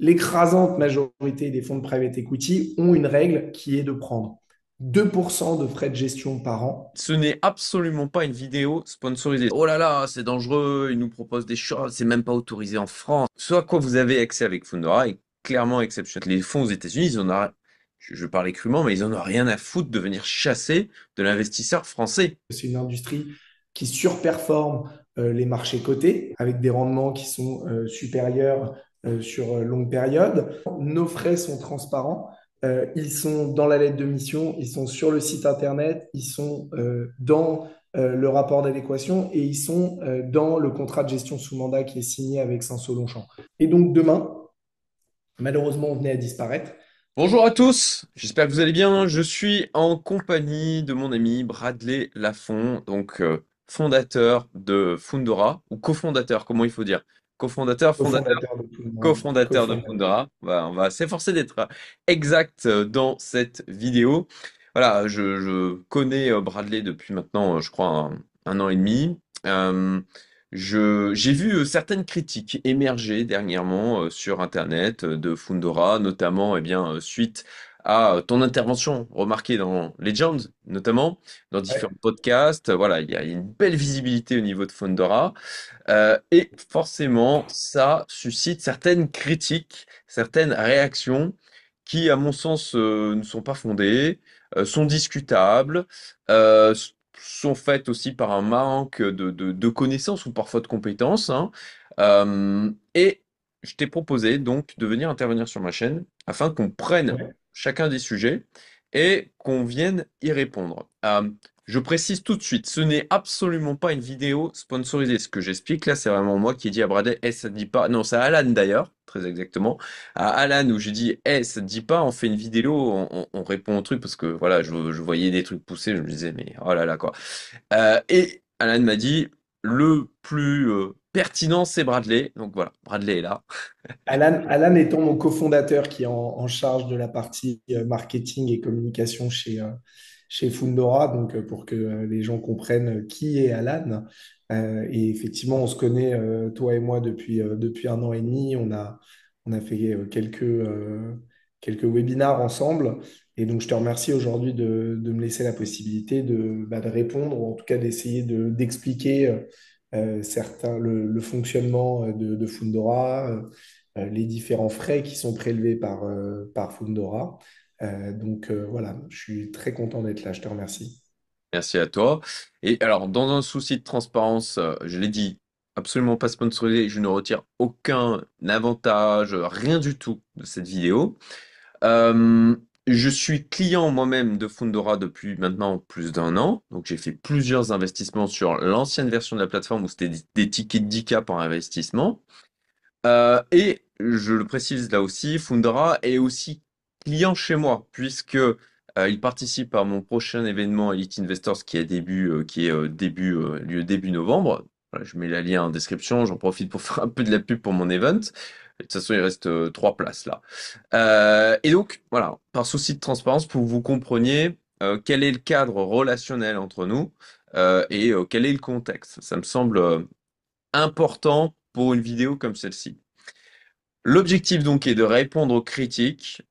l'écrasante majorité des fonds de private equity ont une règle qui est de prendre 2% de frais de gestion par an. Ce n'est absolument pas une vidéo sponsorisée. Oh là là, c'est dangereux, ils nous proposent des choses, c'est même pas autorisé en France. Ce à quoi vous avez accès avec Fundora est clairement exceptionnel. Les fonds aux États-Unis, ils en ont, je parlais crûment, mais ils en ont rien à foutre de venir chasser de l'investisseur français. C'est une industrie qui surperforme les marchés cotés avec des rendements qui sont supérieurs sur longue période. Nos frais sont transparents. Ils sont dans la lettre de mission, ils sont sur le site internet, ils sont dans le rapport d'adéquation et ils sont dans le contrat de gestion sous mandat qui est signé avec Saint-Solon-Champ. Et donc demain, malheureusement, on venait à disparaître. Bonjour à tous, j'espère que vous allez bien. Je suis en compagnie de mon ami Bradley Lafont, donc fondateur de Fundora, ou cofondateur, comment il faut dire? Cofondateur, fondateur, Cofondateur de tout le monde. cofondateur de Cofondateur. Fundora. On va s'efforcer d'être exact dans cette vidéo. Voilà, je connais Bradley depuis maintenant, je crois, un an et demi. J'ai vu certaines critiques émerger dernièrement sur Internet de Fundora, notamment suite à ton intervention remarquée dans Legend, notamment dans différents Ouais. podcasts. Voilà, il y a une belle visibilité au niveau de Fundora. Et forcément, ça suscite certaines critiques, certaines réactions qui, à mon sens, ne sont pas fondées, sont discutables, sont faites aussi par un manque de connaissances ou parfois de compétences, hein. Et je t'ai proposé donc de venir intervenir sur ma chaîne afin qu'on prenne Ouais. chacun des sujets et qu'on vienne y répondre. Je précise tout de suite, ce n'est absolument pas une vidéo sponsorisée. Ce que j'explique là, c'est vraiment moi qui ai dit à Bradley, eh, ça te dit pas. Non, c'est à Alan d'ailleurs, très exactement. À Alan où j'ai dit, eh, ça te dit pas, on fait une vidéo, on répond au truc parce que voilà, je voyais des trucs pousser, je me disais, mais oh là là quoi. Et Alan m'a dit, le plus pertinent, c'est Bradley. Donc voilà, Bradley est là. Alan étant mon cofondateur qui est en charge de la partie marketing et communication chez Fundora, donc pour que les gens comprennent qui est Alan. Et effectivement, on se connaît, toi et moi, depuis un an et demi. On a fait quelques webinars ensemble. Et donc, je te remercie aujourd'hui de me laisser la possibilité de répondre, ou en tout cas d'essayer d'expliquer le fonctionnement de Fundora, les différents frais qui sont prélevés par Fundora. Voilà, je suis très content d'être là, je te remercie. Merci à toi. Et alors, dans un souci de transparence, je l'ai dit, absolument pas sponsorisé, je ne retire aucun avantage, rien du tout de cette vidéo. Euh, je suis client moi-même de Fundora depuis maintenant plus d'un an. Donc, j'ai fait plusieurs investissements sur l'ancienne version de la plateforme où c'était des tickets de 10K par investissement. Et je le précise là aussi, Fundora est aussi client chez moi, puisque il participe à mon prochain événement Elite Investors qui est lieu début novembre. Voilà, je mets le lien en description, j'en profite pour faire un peu de la pub pour mon event. De toute façon, il reste 3 places là. Et donc, voilà, par souci de transparence, pour que vous compreniez quel est le cadre relationnel entre nous et quel est le contexte. Ça me semble important pour une vidéo comme celle-ci. L'objectif donc est de répondre aux critiques,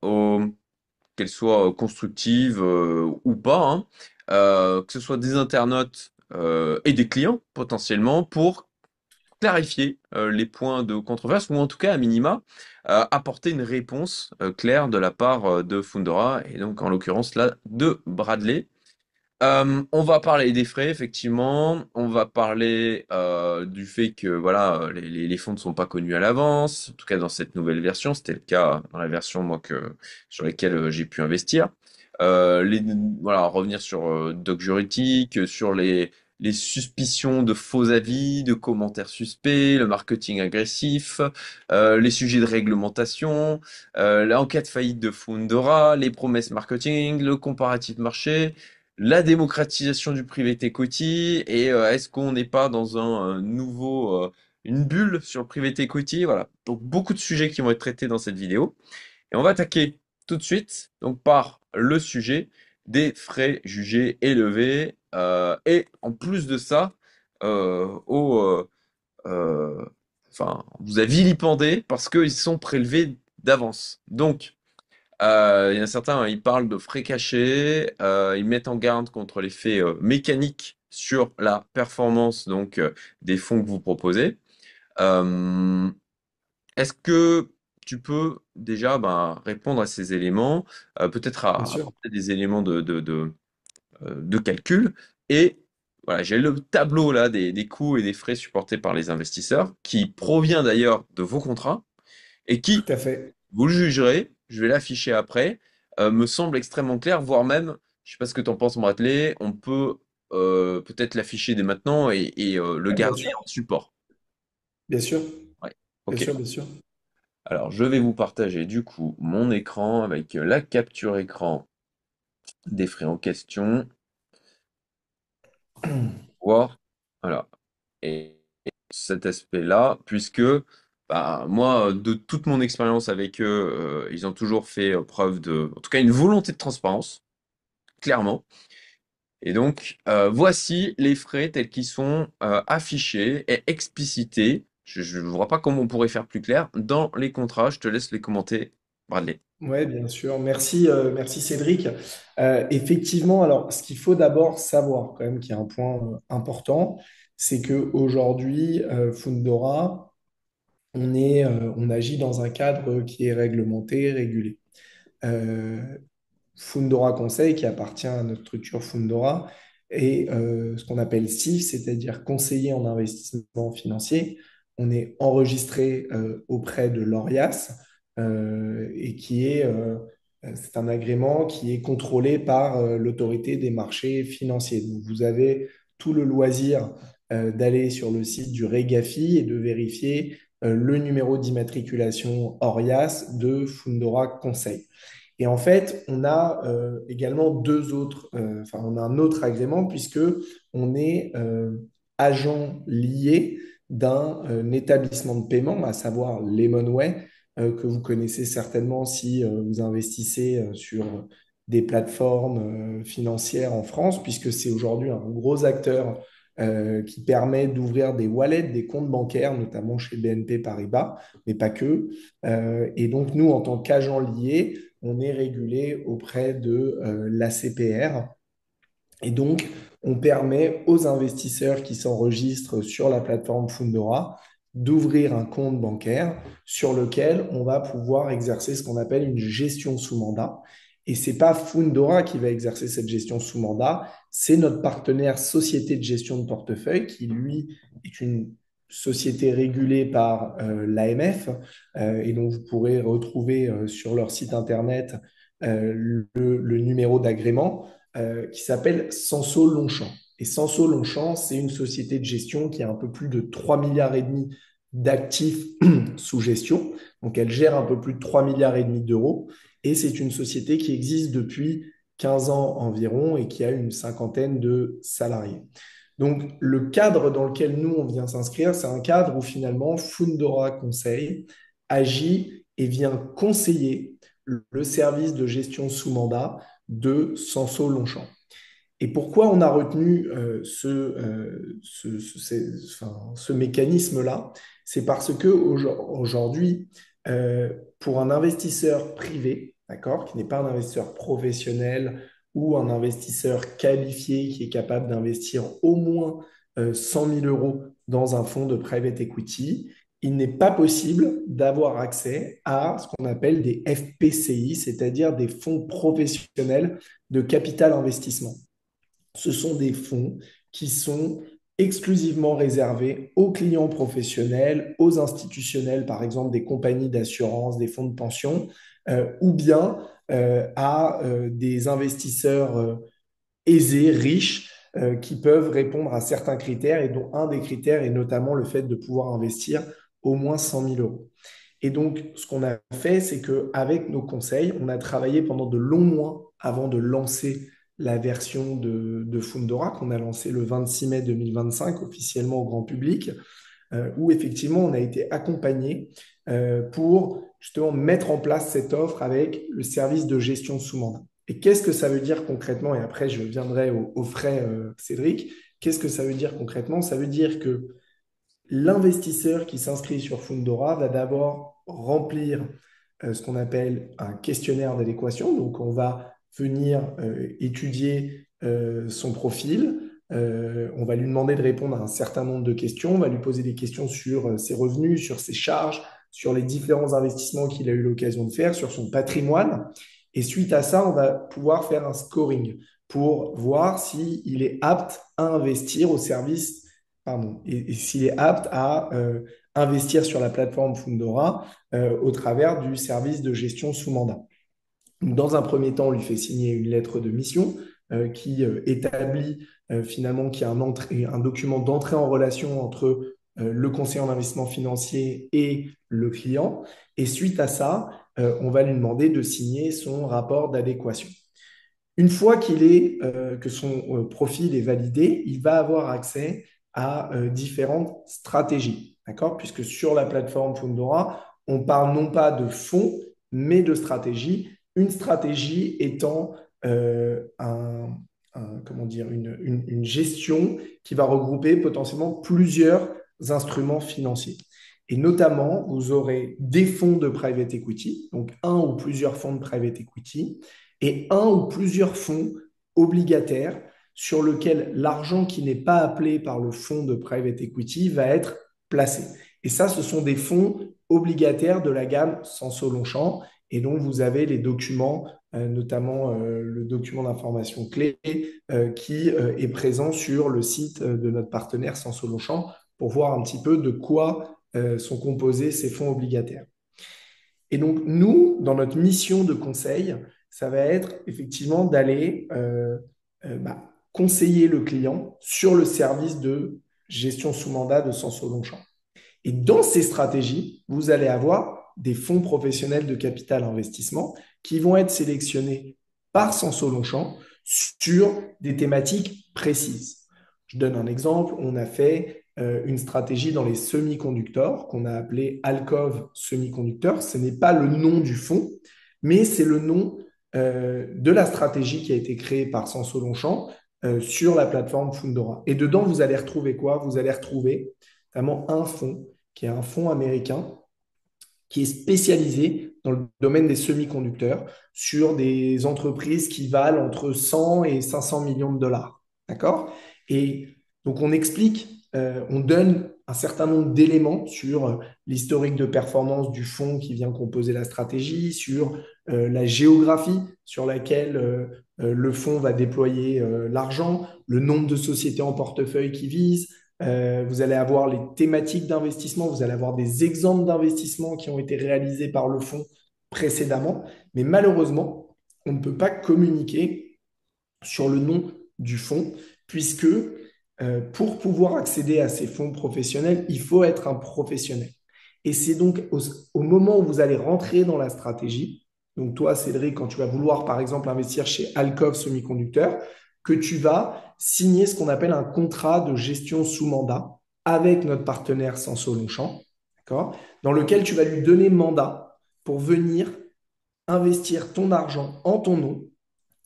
qu'elles soient constructives ou pas, hein, que ce soit des internautes et des clients potentiellement, pour clarifier les points de controverse ou en tout cas à minima apporter une réponse claire de la part de Fundora et donc en l'occurrence là de Bradley. On va parler des frais, effectivement. On va parler du fait que voilà, les fonds ne sont pas connus à l'avance. En tout cas, dans cette nouvelle version, c'était le cas dans la version moi sur laquelle j'ai pu investir. Les, voilà, revenir sur doc juridique, sur les suspicions de faux avis, de commentaires suspects, le marketing agressif, les sujets de réglementation, l'enquête faillite de Fundora, les promesses marketing, le comparatif marché, la démocratisation du private equity et est-ce qu'on n'est pas dans un nouveau une bulle sur le private equity? Voilà. Donc beaucoup de sujets qui vont être traités dans cette vidéo. Et on va attaquer tout de suite donc par le sujet des frais jugés élevés et en plus de ça au enfin on vous a vilipendé parce qu'ils sont prélevés d'avance. Donc, il y en a certains, hein, ils parlent de frais cachés, ils mettent en garde contre l'effet mécanique sur la performance donc des fonds que vous proposez. Euh, Est-ce que tu peux déjà ben, répondre à ces éléments, peut-être Bien à sûr, apporter des éléments de calcul et voilà, j'ai le tableau là des coûts et des frais supportés par les investisseurs qui provient d'ailleurs de vos contrats et tout qui, à fait. vous le jugerez, je vais l'afficher après, me semble extrêmement clair, voire même, je sais pas ce que tu en penses, Bratelet, on peut peut-être l'afficher dès maintenant et le Ouais, bien garder sûr, en support. bien sûr, Ouais. bien Ok. sûr, bien sûr. Alors, je vais vous partager du coup mon écran avec la capture écran des frais en question. Voir. Voilà. Et cet aspect-là, puisque bah, moi, de toute mon expérience avec eux, ils ont toujours fait preuve de, en tout cas, une volonté de transparence, clairement. Et donc, voici les frais tels qu'ils sont affichés et explicités. Je ne vois pas comment on pourrait faire plus clair dans les contrats. Je te laisse les commenter, Bradley. Oui, bien sûr. Merci, merci Cédric. Effectivement, alors ce qu'il faut d'abord savoir quand même, qu'il y a un point important, c'est qu'aujourd'hui, Fundora, on agit dans un cadre qui est réglementé, régulé. Euh, Fundora Conseil, qui appartient à notre structure Fundora, et ce qu'on appelle CIF, c'est-à-dire conseiller en investissement financier. On est enregistré auprès de l'ORIAS et c'est un agrément qui est contrôlé par l'autorité des marchés financiers. Donc, vous avez tout le loisir d'aller sur le site du REGAFI et de vérifier le numéro d'immatriculation ORIAS de Fundora Conseil. Et en fait, on a également on a un autre agrément puisque on est agent lié d'un établissement de paiement, à savoir Lemonway, que vous connaissez certainement si vous investissez sur des plateformes financières en France, puisque c'est aujourd'hui un gros acteur qui permet d'ouvrir des wallets, des comptes bancaires, notamment chez BNP Paribas, mais pas que. Et donc, nous, en tant qu'agent lié, on est régulé auprès de l'ACPR. Et donc, on permet aux investisseurs qui s'enregistrent sur la plateforme Fundora d'ouvrir un compte bancaire sur lequel on va pouvoir exercer ce qu'on appelle une gestion sous mandat. Et ce n'est pas Fundora qui va exercer cette gestion sous mandat, c'est notre partenaire société de gestion de portefeuille qui, lui, est une société régulée par l'AMF. Et donc, vous pourrez retrouver sur leur site internet le numéro d'agrément qui s'appelle Sanso Longchamp. Et Sanso Longchamp, c'est une société de gestion qui a un peu plus de 3 milliards et demi d'actifs sous gestion. Donc, elle gère un peu plus de 3 milliards et demi d'euros. Et c'est une société qui existe depuis 15 ans environ et qui a une cinquantaine de salariés. Donc, le cadre dans lequel nous, on vient s'inscrire, c'est un cadre où finalement Fundora Conseil agit et vient conseiller le service de gestion sous mandat de Sanso Longchamp. Et pourquoi on a retenu ce mécanisme-là? C'est parce que aujourd'hui, pour un investisseur privé, d'accord, qui n'est pas un investisseur professionnel ou un investisseur qualifié qui est capable d'investir au moins 100 000 euros dans un fonds de private equity, il n'est pas possible d'avoir accès à ce qu'on appelle des FPCI, c'est-à-dire des fonds professionnels de capital investissement. Ce sont des fonds qui sont exclusivement réservés aux clients professionnels, aux institutionnels, par exemple des compagnies d'assurance, des fonds de pension, ou bien à des investisseurs aisés, riches, qui peuvent répondre à certains critères, et dont un des critères est notamment le fait de pouvoir investir au moins 100 000 euros. Et donc, ce qu'on a fait, c'est qu'avec nos conseils, on a travaillé pendant de longs mois avant de lancer la version de Fundora qu'on a lancée le 26 mai 2025 officiellement au grand public, où effectivement on a été accompagné pour justement mettre en place cette offre avec le service de gestion sous mandat. Et qu'est-ce que ça veut dire concrètement? Et après, je viendrai aux frais, Cédric. Qu'est-ce que ça veut dire concrètement? Ça veut dire que l'investisseur qui s'inscrit sur Fundora va d'abord remplir ce qu'on appelle un questionnaire d'adéquation. Donc, on va venir étudier son profil. On va lui demander de répondre à un certain nombre de questions. On va lui poser des questions sur ses revenus, sur ses charges, sur les différents investissements qu'il a eu l'occasion de faire, sur son patrimoine. Et suite à ça, on va pouvoir faire un scoring pour voir s'il est apte à investir au service, pardon, et s'il est apte à investir sur la plateforme Fundora au travers du service de gestion sous mandat. Dans un premier temps, on lui fait signer une lettre de mission qui établit finalement qu'il y a un document d'entrée en relation entre le conseiller en investissement financier et le client. Et suite à ça, on va lui demander de signer son rapport d'adéquation. Une fois que son profil est validé, il va avoir accès à différentes stratégies, d'accord? Puisque sur la plateforme Fundora, on parle non pas de fonds, mais de stratégie. Une stratégie étant comment dire, une gestion qui va regrouper potentiellement plusieurs instruments financiers. Et notamment, vous aurez des fonds de private equity, donc un ou plusieurs fonds de private equity, et un ou plusieurs fonds obligataires sur lequel l'argent qui n'est pas appelé par le fonds de private equity va être placé. Et ça, ce sont des fonds obligataires de la gamme Sanso-Longchamp. Et donc, vous avez les documents, notamment le document d'information clé qui est présent sur le site de notre partenaire Sanso-Longchamp pour voir un petit peu de quoi sont composés ces fonds obligataires. Et donc, nous, dans notre mission de conseil, ça va être effectivement d'aller conseiller le client sur le service de gestion sous mandat de Sanso-Longchamp. Et dans ces stratégies, vous allez avoir des fonds professionnels de capital investissement qui vont être sélectionnés par Sanso-Longchamp sur des thématiques précises. Je donne un exemple. On a fait une stratégie dans les semi-conducteurs qu'on a appelé Alcove Semi-conducteurs. Ce n'est pas le nom du fonds, mais c'est le nom de la stratégie qui a été créée par Sanso-Longchamp sur la plateforme Fundora. Et dedans, vous allez retrouver quoi? Vous allez retrouver notamment un fonds qui est un fonds américain qui est spécialisé dans le domaine des semi-conducteurs sur des entreprises qui valent entre 100 et 500 millions de dollars. D'accord? Et donc, on explique, on donne un certain nombre d'éléments sur l'historique de performance du fonds qui vient composer la stratégie, sur la géographie sur laquelle le fonds va déployer l'argent, le nombre de sociétés en portefeuille qui vise, vous allez avoir les thématiques d'investissement, vous allez avoir des exemples d'investissements qui ont été réalisés par le fonds précédemment, mais malheureusement, on ne peut pas communiquer sur le nom du fonds, puisque pour pouvoir accéder à ces fonds professionnels, il faut être un professionnel. Et c'est donc au moment où vous allez rentrer dans la stratégie, donc toi, Cédric, quand tu vas vouloir, par exemple, investir chez Alcove Semiconducteur, que tu vas signer ce qu'on appelle un contrat de gestion sous mandat avec notre partenaire Sanso-Longchamp, d'accord, dans lequel tu vas lui donner mandat pour venir investir ton argent en ton nom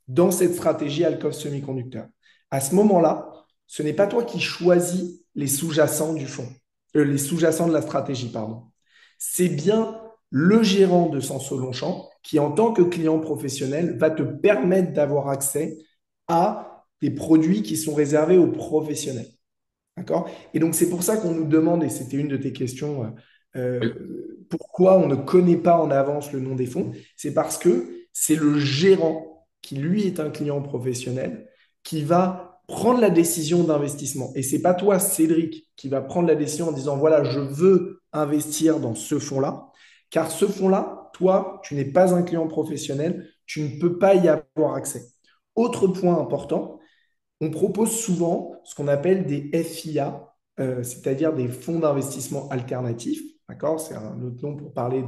dans cette stratégie Alcove Semiconducteur. À ce moment-là, ce n'est pas toi qui choisis les sous-jacents du fonds, les sous-jacents de la stratégie, pardon. C'est bien le gérant de Sanso-Longchamp qui, en tant que client professionnel, va te permettre d'avoir accès à des produits qui sont réservés aux professionnels. D'accord? Et donc, c'est pour ça qu'on nous demande, et c'était une de tes questions, pourquoi on ne connaît pas en avance le nom des fonds? C'est parce que c'est le gérant qui, lui, est un client professionnel, qui va prendre la décision d'investissement. Et c'est pas toi, Cédric, qui va prendre la décision en disant, voilà, je veux investir dans ce fonds-là, car ce fonds-là, toi, tu n'es pas un client professionnel, tu ne peux pas y avoir accès. Autre point important, on propose souvent ce qu'on appelle des FIA, c'est-à-dire des fonds d'investissement alternatifs. D'accord? C'est un autre nom pour parler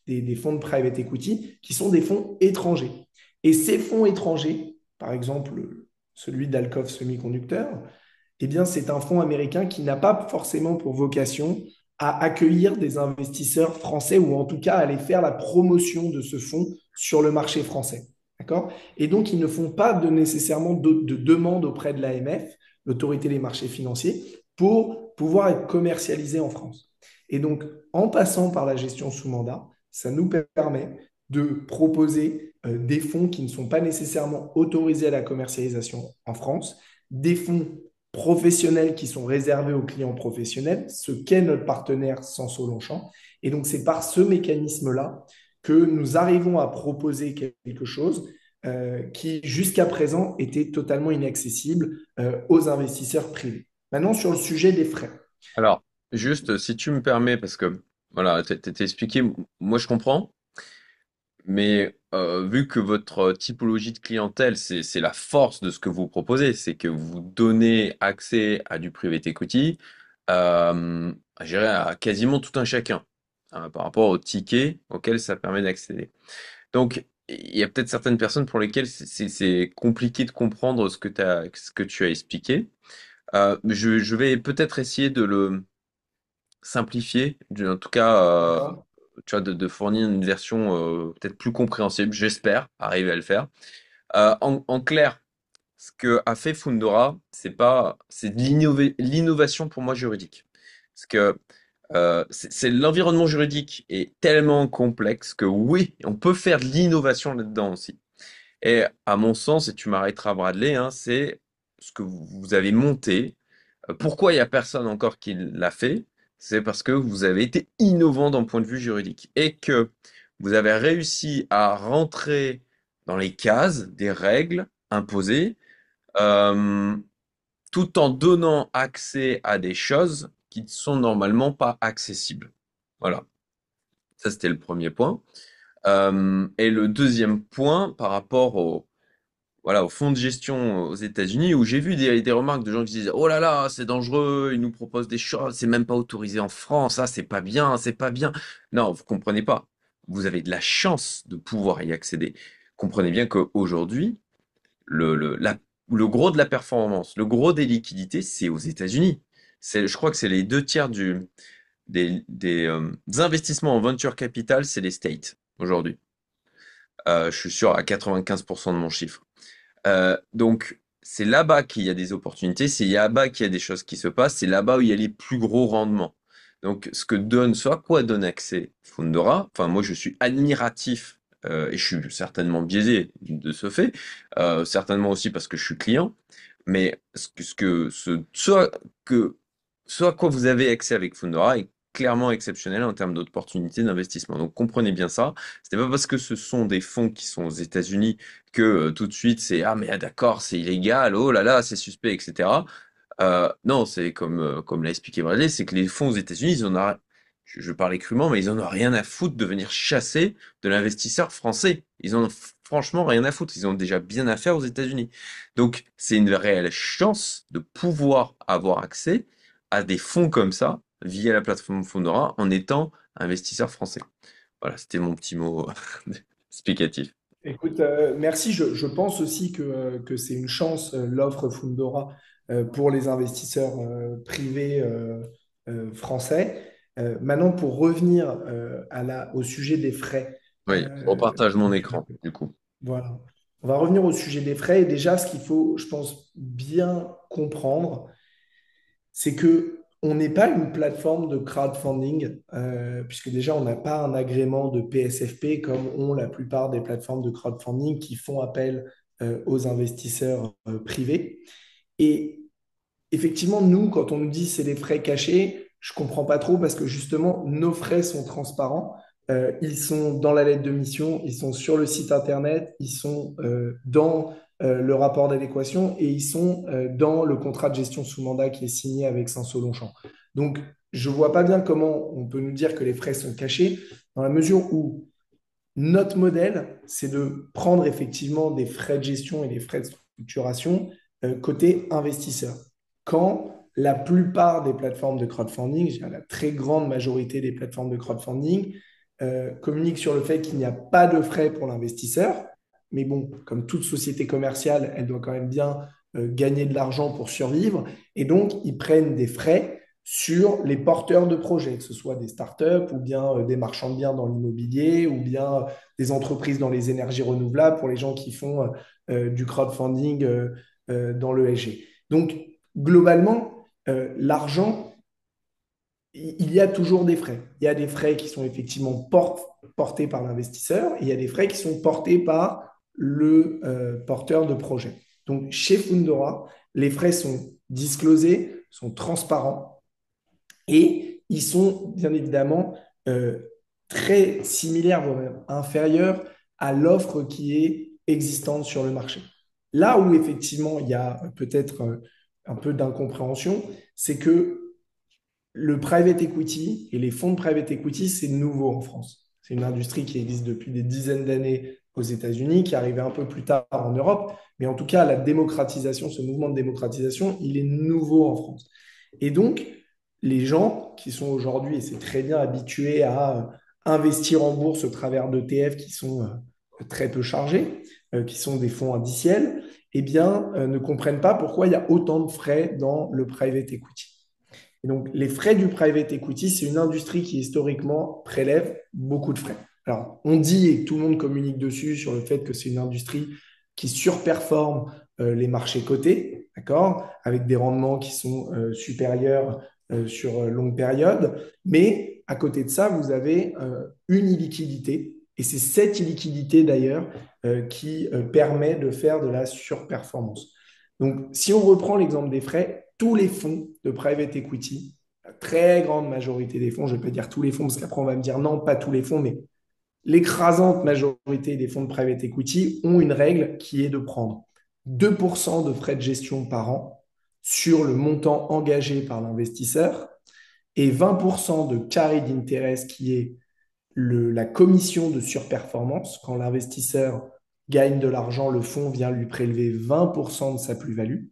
des fonds de private equity, qui sont des fonds étrangers. Et ces fonds étrangers, par exemple celui d'Alcove Semiconducteur, eh bien, c'est un fonds américain qui n'a pas forcément pour vocation à accueillir des investisseurs français ou en tout cas à aller faire la promotion de ce fonds sur le marché français. D'accord? Et donc, ils ne font pas nécessairement de demande auprès de l'AMF, l'autorité des marchés financiers, pour pouvoir être commercialisés en France. Et donc, en passant par la gestion sous mandat, ça nous permet de proposer des fonds qui ne sont pas nécessairement autorisés à la commercialisation en France, des fonds professionnels qui sont réservés aux clients professionnels, ce qu'est notre partenaire Sanso Longchamp. Et donc, c'est par ce mécanisme-là que nous arrivons à proposer quelque chose qui, jusqu'à présent, était totalement inaccessible aux investisseurs privés. Maintenant, sur le sujet des frais. Alors, juste, si tu me permets, parce que voilà, t'es expliqué, moi je comprends, mais vu que votre typologie de clientèle, c'est la force de ce que vous proposez, c'est que vous donnez accès à du private equity, je dirais à quasiment tout un chacun, hein, par rapport aux tickets auxquels ça permet d'accéder. Donc, il y a peut-être certaines personnes pour lesquelles c'est compliqué de comprendre ce que tu as expliqué. Je vais peut-être essayer de le simplifier, en tout cas, D'accord? tu vois, de fournir une version peut-être plus compréhensible, j'espère arriver à le faire. En clair, ce que a fait Fundora, c'est de l'innovation pour moi juridique. Parce que l'environnement juridique est tellement complexe que oui, on peut faire de l'innovation là-dedans aussi. Et à mon sens, et tu m'arrêteras Bradley, hein, c'est ce que vous avez monté. Pourquoi il n'y a personne encore qui l'a fait? C'est parce que vous avez été innovant d'un point de vue juridique et que vous avez réussi à rentrer dans les cases des règles imposées, euh, tout en donnant accès à des choses qui ne sont normalement pas accessibles. Voilà, ça c'était le premier point. Et le deuxième point par rapport au fonds de gestion aux États-Unis, où j'ai vu des remarques de gens qui disaient, oh là là, c'est dangereux, ils nous proposent des choses, c'est même pas autorisé en France, ça c'est pas bien, c'est pas bien. Non, vous comprenez pas. Vous avez de la chance de pouvoir y accéder. Comprenez bien qu'aujourd'hui, le gros de la performance, le gros des liquidités, c'est aux États-Unis. Je crois que c'est les deux tiers des investissements en venture capital, c'est les States aujourd'hui. Je suis sûr à 95% de mon chiffre. Donc, c'est là-bas qu'il y a des opportunités, c'est là-bas qu'il y a des choses qui se passent, c'est là-bas où il y a les plus gros rendements. Donc, ce à quoi donne accès Fundora, enfin, moi, je suis admiratif, et je suis certainement biaisé de ce fait, certainement aussi parce que je suis client, mais ce à quoi vous avez accès avec Fundora est clairement exceptionnel en termes d'opportunités d'investissement. Donc, comprenez bien ça. Ce n'est pas parce que ce sont des fonds qui sont aux États-Unis que tout de suite c'est ah mais d'accord c'est illégal, oh là là c'est suspect, etc. Non, c'est comme l'a expliqué Bradley, c'est que les fonds aux États-Unis ils en ont, je parlais crûment, mais ils en ont rien à foutre de venir chasser de l'investisseur français. Ils en ont franchement rien à foutre, ils ont déjà bien à faire aux États-Unis. Donc c'est une réelle chance de pouvoir avoir accès à des fonds comme ça via la plateforme Fondora en étant investisseur français. Voilà, c'était mon petit mot explicatif. Écoute, merci. Je pense aussi que c'est une chance, l'offre Fundora, pour les investisseurs privés français. Maintenant, pour revenir au sujet des frais, Oui, je repartage mon donc, écran, du coup. voilà. On va revenir au sujet des frais. Et déjà, ce qu'il faut, je pense, bien comprendre, c'est que on n'est pas une plateforme de crowdfunding, puisque déjà, on n'a pas un agrément de PSFP comme ont la plupart des plateformes de crowdfunding qui font appel aux investisseurs privés. Et effectivement, nous, quand on nous dit c'est des frais cachés, je comprends pas trop parce que justement, nos frais sont transparents. Ils sont dans la lettre de mission, ils sont sur le site internet, ils sont dans le rapport d'adéquation et ils sont dans le contrat de gestion sous mandat qui est signé avec Saint-Solon-Champ. Donc, je vois pas bien comment on peut nous dire que les frais sont cachés dans la mesure où notre modèle, c'est de prendre effectivement des frais de gestion et des frais de structuration côté investisseur. Quand la plupart des plateformes de crowdfunding, je dirais la très grande majorité des plateformes de crowdfunding, communiquent sur le fait qu'il n'y a pas de frais pour l'investisseur. Mais bon, comme toute société commerciale, elle doit quand même bien gagner de l'argent pour survivre. Et donc, ils prennent des frais sur les porteurs de projets, que ce soit des startups ou bien des marchands de biens dans l'immobilier ou bien des entreprises dans les énergies renouvelables pour les gens qui font du crowdfunding dans le l'ESG. Donc, globalement, l'argent il y a toujours des frais. Il y a des frais qui sont effectivement portés par l'investisseur et il y a des frais qui sont portés par le porteur de projet. Donc, chez Fundora, les frais sont disclosés, sont transparents et ils sont bien évidemment euh, très similaires, voire même inférieurs à l'offre qui est existante sur le marché. Là où effectivement il y a peut-être un peu d'incompréhension, c'est que le private equity et les fonds de private equity, c'est nouveau en France. C'est une industrie qui existe depuis des dizaines d'années aux États-Unis, qui est arrivée un peu plus tard en Europe. Mais en tout cas, la démocratisation, ce mouvement de démocratisation, il est nouveau en France. Et donc, les gens qui sont aujourd'hui, et c'est très bien, habitués à investir en bourse au travers d'ETF qui sont très peu chargés, qui sont des fonds indiciels, eh bien, ne comprennent pas pourquoi il y a autant de frais dans le private equity. Et donc, les frais du private equity, c'est une industrie qui historiquement prélève beaucoup de frais. Alors, on dit, et tout le monde communique dessus, sur le fait que c'est une industrie qui surperforme les marchés cotés, d'accord, avec des rendements qui sont supérieurs sur longue période. Mais à côté de ça, vous avez une illiquidité. Et c'est cette illiquidité d'ailleurs qui permet de faire de la surperformance. Donc, si on reprend l'exemple des frais, tous les fonds de private equity, la très grande majorité des fonds, je ne vais pas dire tous les fonds, parce qu'après on va me dire non, pas tous les fonds, mais l'écrasante majorité des fonds de private equity ont une règle qui est de prendre 2% de frais de gestion par an sur le montant engagé par l'investisseur et 20% de carry d'intérêt qui est la commission de surperformance. Quand l'investisseur gagne de l'argent, le fonds vient lui prélever 20% de sa plus-value.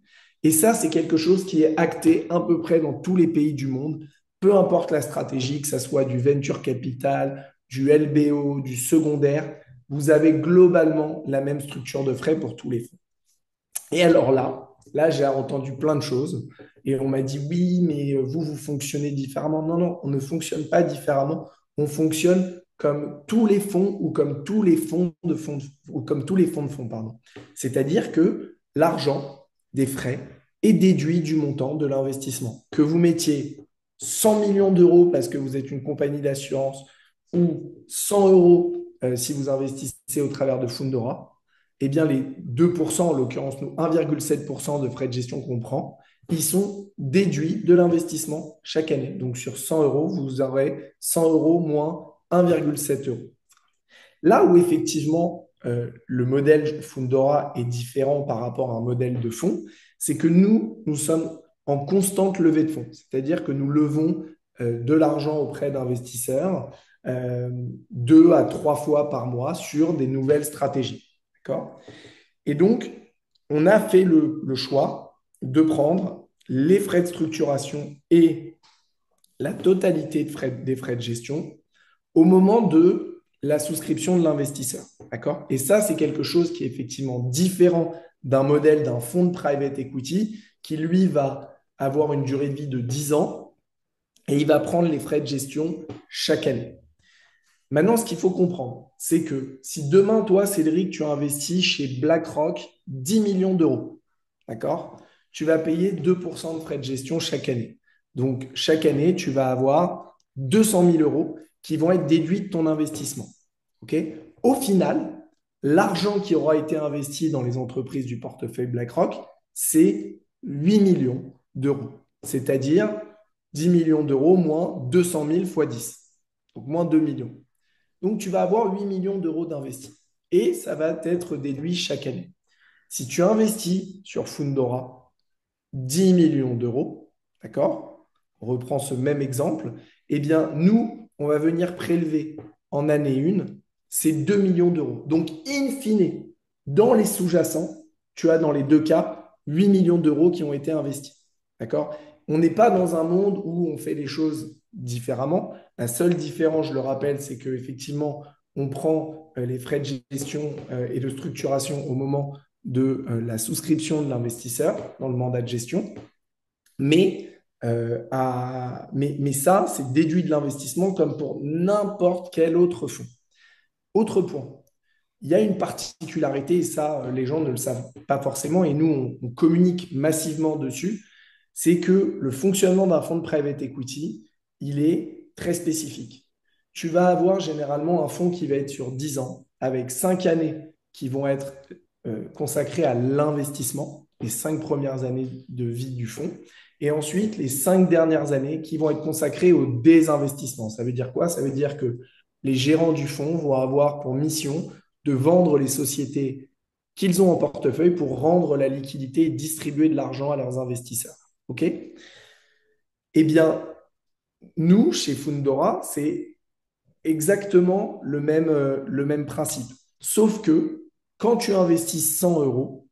Et ça, c'est quelque chose qui est acté à peu près dans tous les pays du monde, peu importe la stratégie, que ce soit du venture capital, du LBO, du secondaire, vous avez globalement la même structure de frais pour tous les fonds. Et alors là, j'ai entendu plein de choses et on m'a dit oui, mais vous, vous fonctionnez différemment. Non, non, on ne fonctionne pas différemment. On fonctionne comme tous les fonds ou comme tous les fonds de fonds ou comme tous les fonds de fonds, pardon. C'est-à-dire que l'argent des frais est déduit du montant de l'investissement. Que vous mettiez 100 millions d'euros parce que vous êtes une compagnie d'assurance ou 100 euros si vous investissez au travers de Fundora, eh bien, les 2%, en l'occurrence, nous, 1,7% de frais de gestion qu'on prend, ils sont déduits de l'investissement chaque année. Donc, sur 100 euros, vous aurez 100 euros moins 1,7 euros. Là où, effectivement, le modèle Fundora est différent par rapport à un modèle de fonds, c'est que nous sommes en constante levée de fonds. C'est-à-dire que nous levons de l'argent auprès d'investisseurs 2 à 3 fois par mois sur des nouvelles stratégies. D'accord. Et donc, on a fait le choix de prendre les frais de structuration et la totalité des frais de gestion au moment de la souscription de l'investisseur. D'accord. Et ça, c'est quelque chose qui est effectivement différent d'un modèle d'un fonds de private equity qui, lui, va avoir une durée de vie de 10 ans et il va prendre les frais de gestion chaque année. Maintenant, ce qu'il faut comprendre, c'est que si demain, toi, Cédric, tu investis chez BlackRock 10 millions d'euros, d'accord? Tu vas payer 2% de frais de gestion chaque année. Donc, chaque année, tu vas avoir 200 000 euros qui vont être déduits de ton investissement. OK? Au final, l'argent qui aura été investi dans les entreprises du portefeuille BlackRock, c'est 8 millions d'euros. C'est-à-dire 10 millions d'euros moins 200 000 fois 10. Donc, moins 2 millions. Donc, tu vas avoir 8 millions d'euros d'investis. Et ça va être déduit chaque année. Si tu investis sur Fundora 10 millions d'euros, d'accord? On reprend ce même exemple. Eh bien, nous, on va venir prélever en année 1 ces 2 millions d'euros. Donc, in fine, dans les sous-jacents, tu as dans les deux cas 8 millions d'euros qui ont été investis. D'accord? On n'est pas dans un monde où on fait les choses différemment. La seule différence, je le rappelle, c'est qu'effectivement, on prend les frais de gestion et de structuration au moment de la souscription de l'investisseur dans le mandat de gestion. Mais ça, c'est déduit de l'investissement comme pour n'importe quel autre fonds. Autre point, il y a une particularité, et ça, les gens ne le savent pas forcément, et nous, on communique massivement dessus, c'est que le fonctionnement d'un fonds de private equity, il est très spécifique. Tu vas avoir généralement un fonds qui va être sur 10 ans, avec 5 années qui vont être consacrées à l'investissement, les 5 premières années de vie du fonds, et ensuite les 5 dernières années qui vont être consacrées au désinvestissement. Ça veut dire quoi? Ça veut dire que les gérants du fonds vont avoir pour mission de vendre les sociétés qu'ils ont en portefeuille pour rendre la liquidité et distribuer de l'argent à leurs investisseurs. OK? Eh bien, nous, chez Fundora, c'est exactement le même principe. Sauf que quand tu investis 100 euros,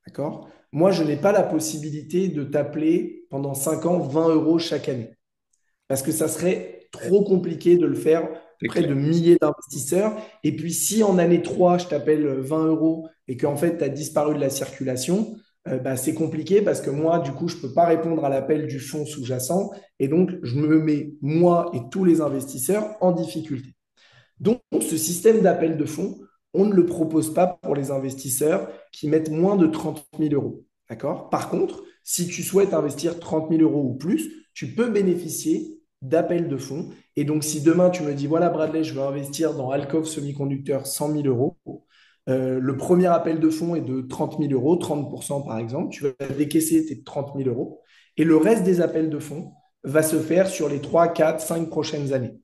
d'accord, moi, je n'ai pas la possibilité de t'appeler pendant 5 ans 20 euros chaque année. Parce que ça serait trop compliqué de le faire C'est auprès clair. de milliers d'investisseurs. Et puis, si en année 3 je t'appelle 20 euros et qu'en fait, tu as disparu de la circulation, bah, c'est compliqué parce que moi, du coup, je ne peux pas répondre à l'appel du fonds sous-jacent. Et donc, je me mets, moi et tous les investisseurs, en difficulté. Donc, ce système d'appel de fonds, on ne le propose pas pour les investisseurs qui mettent moins de 30 000 euros. D'accord? Par contre, si tu souhaites investir 30 000 euros ou plus, tu peux bénéficier d'appels de fonds. Et donc, si demain tu me dis, voilà, Bradley, je veux investir dans Alcove Semiconducteur 100 000 euros, le premier appel de fonds est de 30 000 euros, 30% par exemple. Tu vas décaisser tes 30 000 euros. Et le reste des appels de fonds va se faire sur les 3, 4, 5 prochaines années.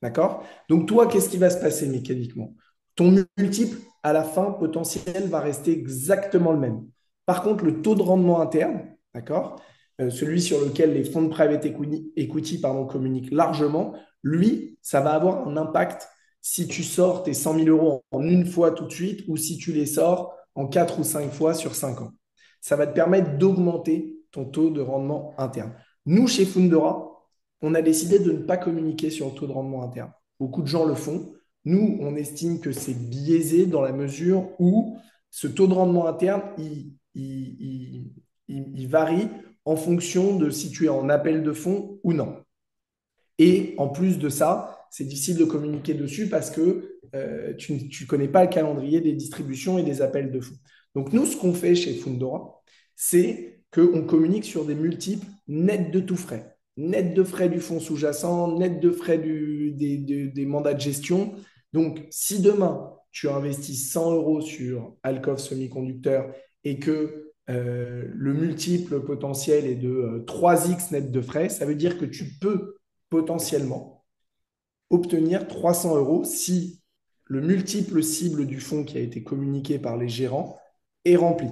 D'accord? Donc, toi, qu'est-ce qui va se passer mécaniquement? Ton multiple, à la fin, potentiel, va rester exactement le même. Par contre, le taux de rendement interne, d'accord? Celui sur lequel les fonds de private equity, pardon, communiquent largement, lui, ça va avoir un impact si tu sors tes 100 000 euros en une fois tout de suite ou si tu les sors en 4 ou 5 fois sur 5 ans. Ça va te permettre d'augmenter ton taux de rendement interne. Nous, chez Fundora, on a décidé de ne pas communiquer sur le taux de rendement interne. Beaucoup de gens le font. Nous, on estime que c'est biaisé dans la mesure où ce taux de rendement interne, il varie en fonction de si tu es en appel de fonds ou non. Et en plus de ça, c'est difficile de communiquer dessus parce que tu ne connais pas le calendrier des distributions et des appels de fonds. Donc nous, ce qu'on fait chez Fundora, c'est qu'on communique sur des multiples nets de tout frais. Net de frais du fonds sous-jacent, net de frais des mandats de gestion. Donc, si demain, tu investis 100 euros sur Alcove Semiconducteur et que le multiple potentiel est de 3x net de frais, ça veut dire que tu peux potentiellement obtenir 300 euros si le multiple cible du fonds qui a été communiqué par les gérants est rempli.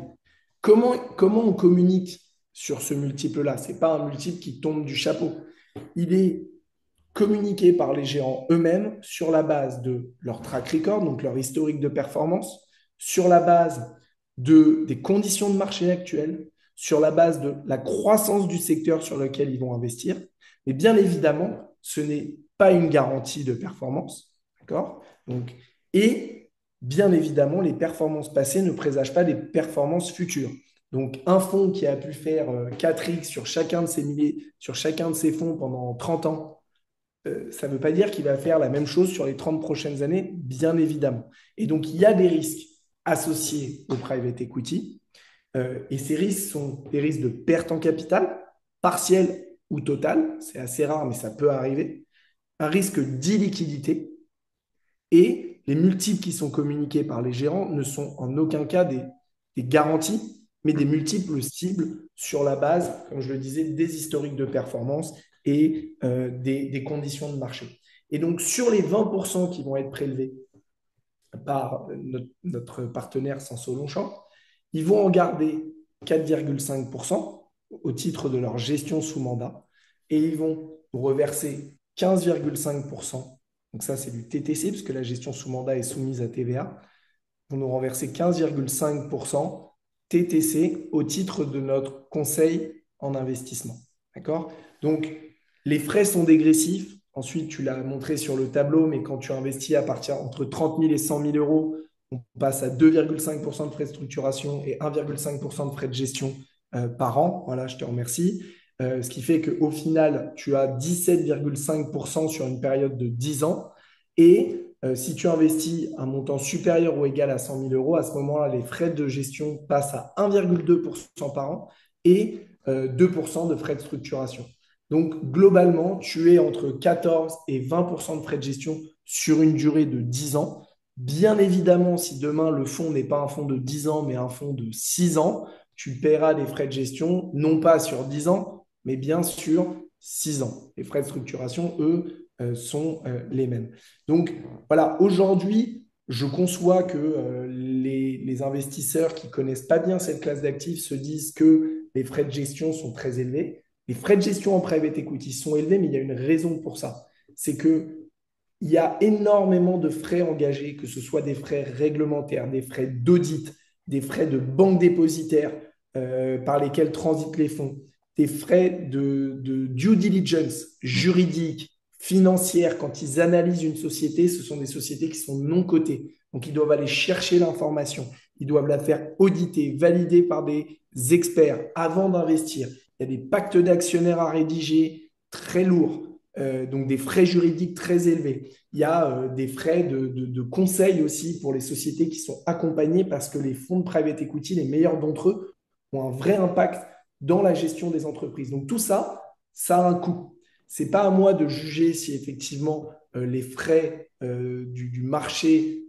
Comment on communique sur ce multiple-là? Ce n'est pas un multiple qui tombe du chapeau. Il est communiqué par les gérants eux-mêmes sur la base de leur track record, donc leur historique de performance, sur la base des conditions de marché actuelles, sur la base de la croissance du secteur sur lequel ils vont investir. Mais bien évidemment, ce n'est pas une garantie de performance. D'accord? Donc, et bien évidemment, les performances passées ne présagent pas des performances futures. Donc, un fonds qui a pu faire 4x sur chacun de ses fonds pendant 30 ans, ça ne veut pas dire qu'il va faire la même chose sur les 30 prochaines années, bien évidemment. Et donc, il y a des risques associés au private equity. Et ces risques sont des risques de perte en capital, partiel ou total. C'est assez rare, mais ça peut arriver. Un risque d'illiquidité. Et les multiples qui sont communiqués par les gérants ne sont en aucun cas des garanties, mais des multiples cibles sur la base, comme je le disais, des historiques de performance et des conditions de marché. Et donc, sur les 20% qui vont être prélevés par notre partenaire Sanso Longchamp, ils vont en garder 4,5% au titre de leur gestion sous mandat et ils vont reverser 15,5%. Donc ça, c'est du TTC, parce que la gestion sous mandat est soumise à TVA. Ils vont nous renverser 15,5% TTC au titre de notre conseil en investissement. D'accord? Donc, les frais sont dégressifs. Ensuite, tu l'as montré sur le tableau, mais quand tu investis à partir entre 30 000 et 100 000 euros, on passe à 2,5% de frais de structuration et 1,5% de frais de gestion par an. Voilà, je te remercie. Ce qui fait qu'au final, tu as 17,5% sur une période de 10 ans. Et si tu investis un montant supérieur ou égal à 100 000 euros, à ce moment-là, les frais de gestion passent à 1,2% par an et 2% de frais de structuration. Donc, globalement, tu es entre 14 et 20% de frais de gestion sur une durée de 10 ans. Bien évidemment, si demain le fonds n'est pas un fonds de 10 ans, mais un fonds de 6 ans, tu paieras des frais de gestion, non pas sur 10 ans, mais bien sur 6 ans. Les frais de structuration, eux, sont les mêmes. Donc, voilà, aujourd'hui, je conçois que les investisseurs qui connaissent pas bien cette classe d'actifs se disent que les frais de gestion sont très élevés. Les frais de gestion en private equity sont élevés, mais il y a une raison pour ça. C'est que il y a énormément de frais engagés, que ce soit des frais réglementaires, des frais d'audit, des frais de banque dépositaire par lesquels transitent les fonds, des frais de due diligence juridique, financière. Quand ils analysent une société, ce sont des sociétés qui sont non cotées. Donc, ils doivent aller chercher l'information. Ils doivent la faire auditer, valider par des experts avant d'investir. Il y a des pactes d'actionnaires à rédiger très lourds, donc des frais juridiques très élevés. Il y a des frais de conseil aussi pour les sociétés qui sont accompagnées parce que les fonds de private equity, les meilleurs d'entre eux, ont un vrai impact dans la gestion des entreprises. Donc tout ça, ça a un coût. C'est pas à moi de juger si effectivement les frais du marché,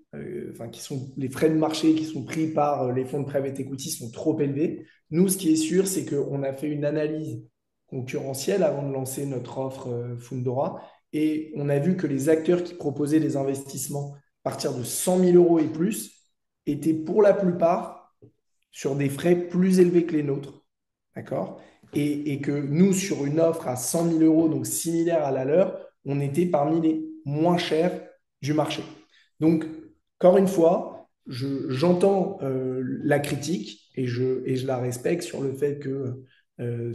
enfin qui sont les frais de marché qui sont pris par les fonds de private equity sont trop élevés. Nous, ce qui est sûr, c'est qu'on a fait une analyse concurrentielle avant de lancer notre offre Fundora. Et on a vu que les acteurs qui proposaient des investissements à partir de 100 000 euros et plus étaient pour la plupart sur des frais plus élevés que les nôtres. D'accord. Et que nous, sur une offre à 100 000 euros, donc similaire à la leur, on était parmi les moins chers du marché. Donc, encore une fois, j'entends la critique et je la respecte sur le fait que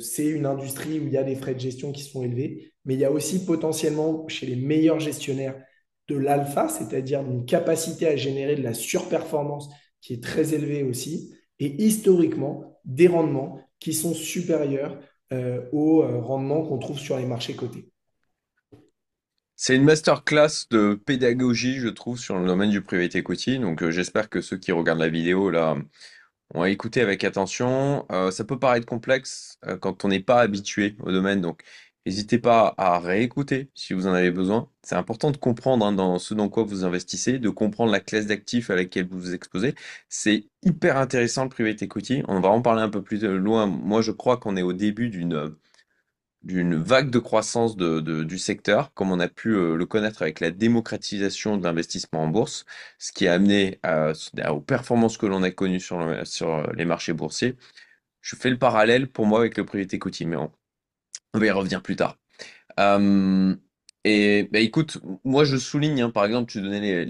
c'est une industrie où il y a des frais de gestion qui sont élevés, mais il y a aussi potentiellement chez les meilleurs gestionnaires de l'alpha, c'est-à-dire une capacité à générer de la surperformance qui est très élevée aussi, et historiquement des rendements qui sont supérieurs aux rendements qu'on trouve sur les marchés cotés. C'est une masterclass de pédagogie, je trouve, sur le domaine du private equity. Donc, j'espère que ceux qui regardent la vidéo là ont écouté avec attention. Ça peut paraître complexe quand on n'est pas habitué au domaine. Donc, n'hésitez pas à réécouter si vous en avez besoin. C'est important de comprendre hein, dans ce dans quoi vous investissez, de comprendre la classe d'actifs à laquelle vous vous exposez. C'est hyper intéressant le private equity. On va en parler un peu plus loin. Moi, je crois qu'on est au début d'une vague de croissance du secteur, comme on a pu le connaître avec la démocratisation de l'investissement en bourse, ce qui a amené aux performances que l'on a connues sur les marchés boursiers. Je fais le parallèle pour moi avec le private equity, mais on va y revenir plus tard. Euh, et bah, écoute, moi je souligne, hein, par exemple, tu donnais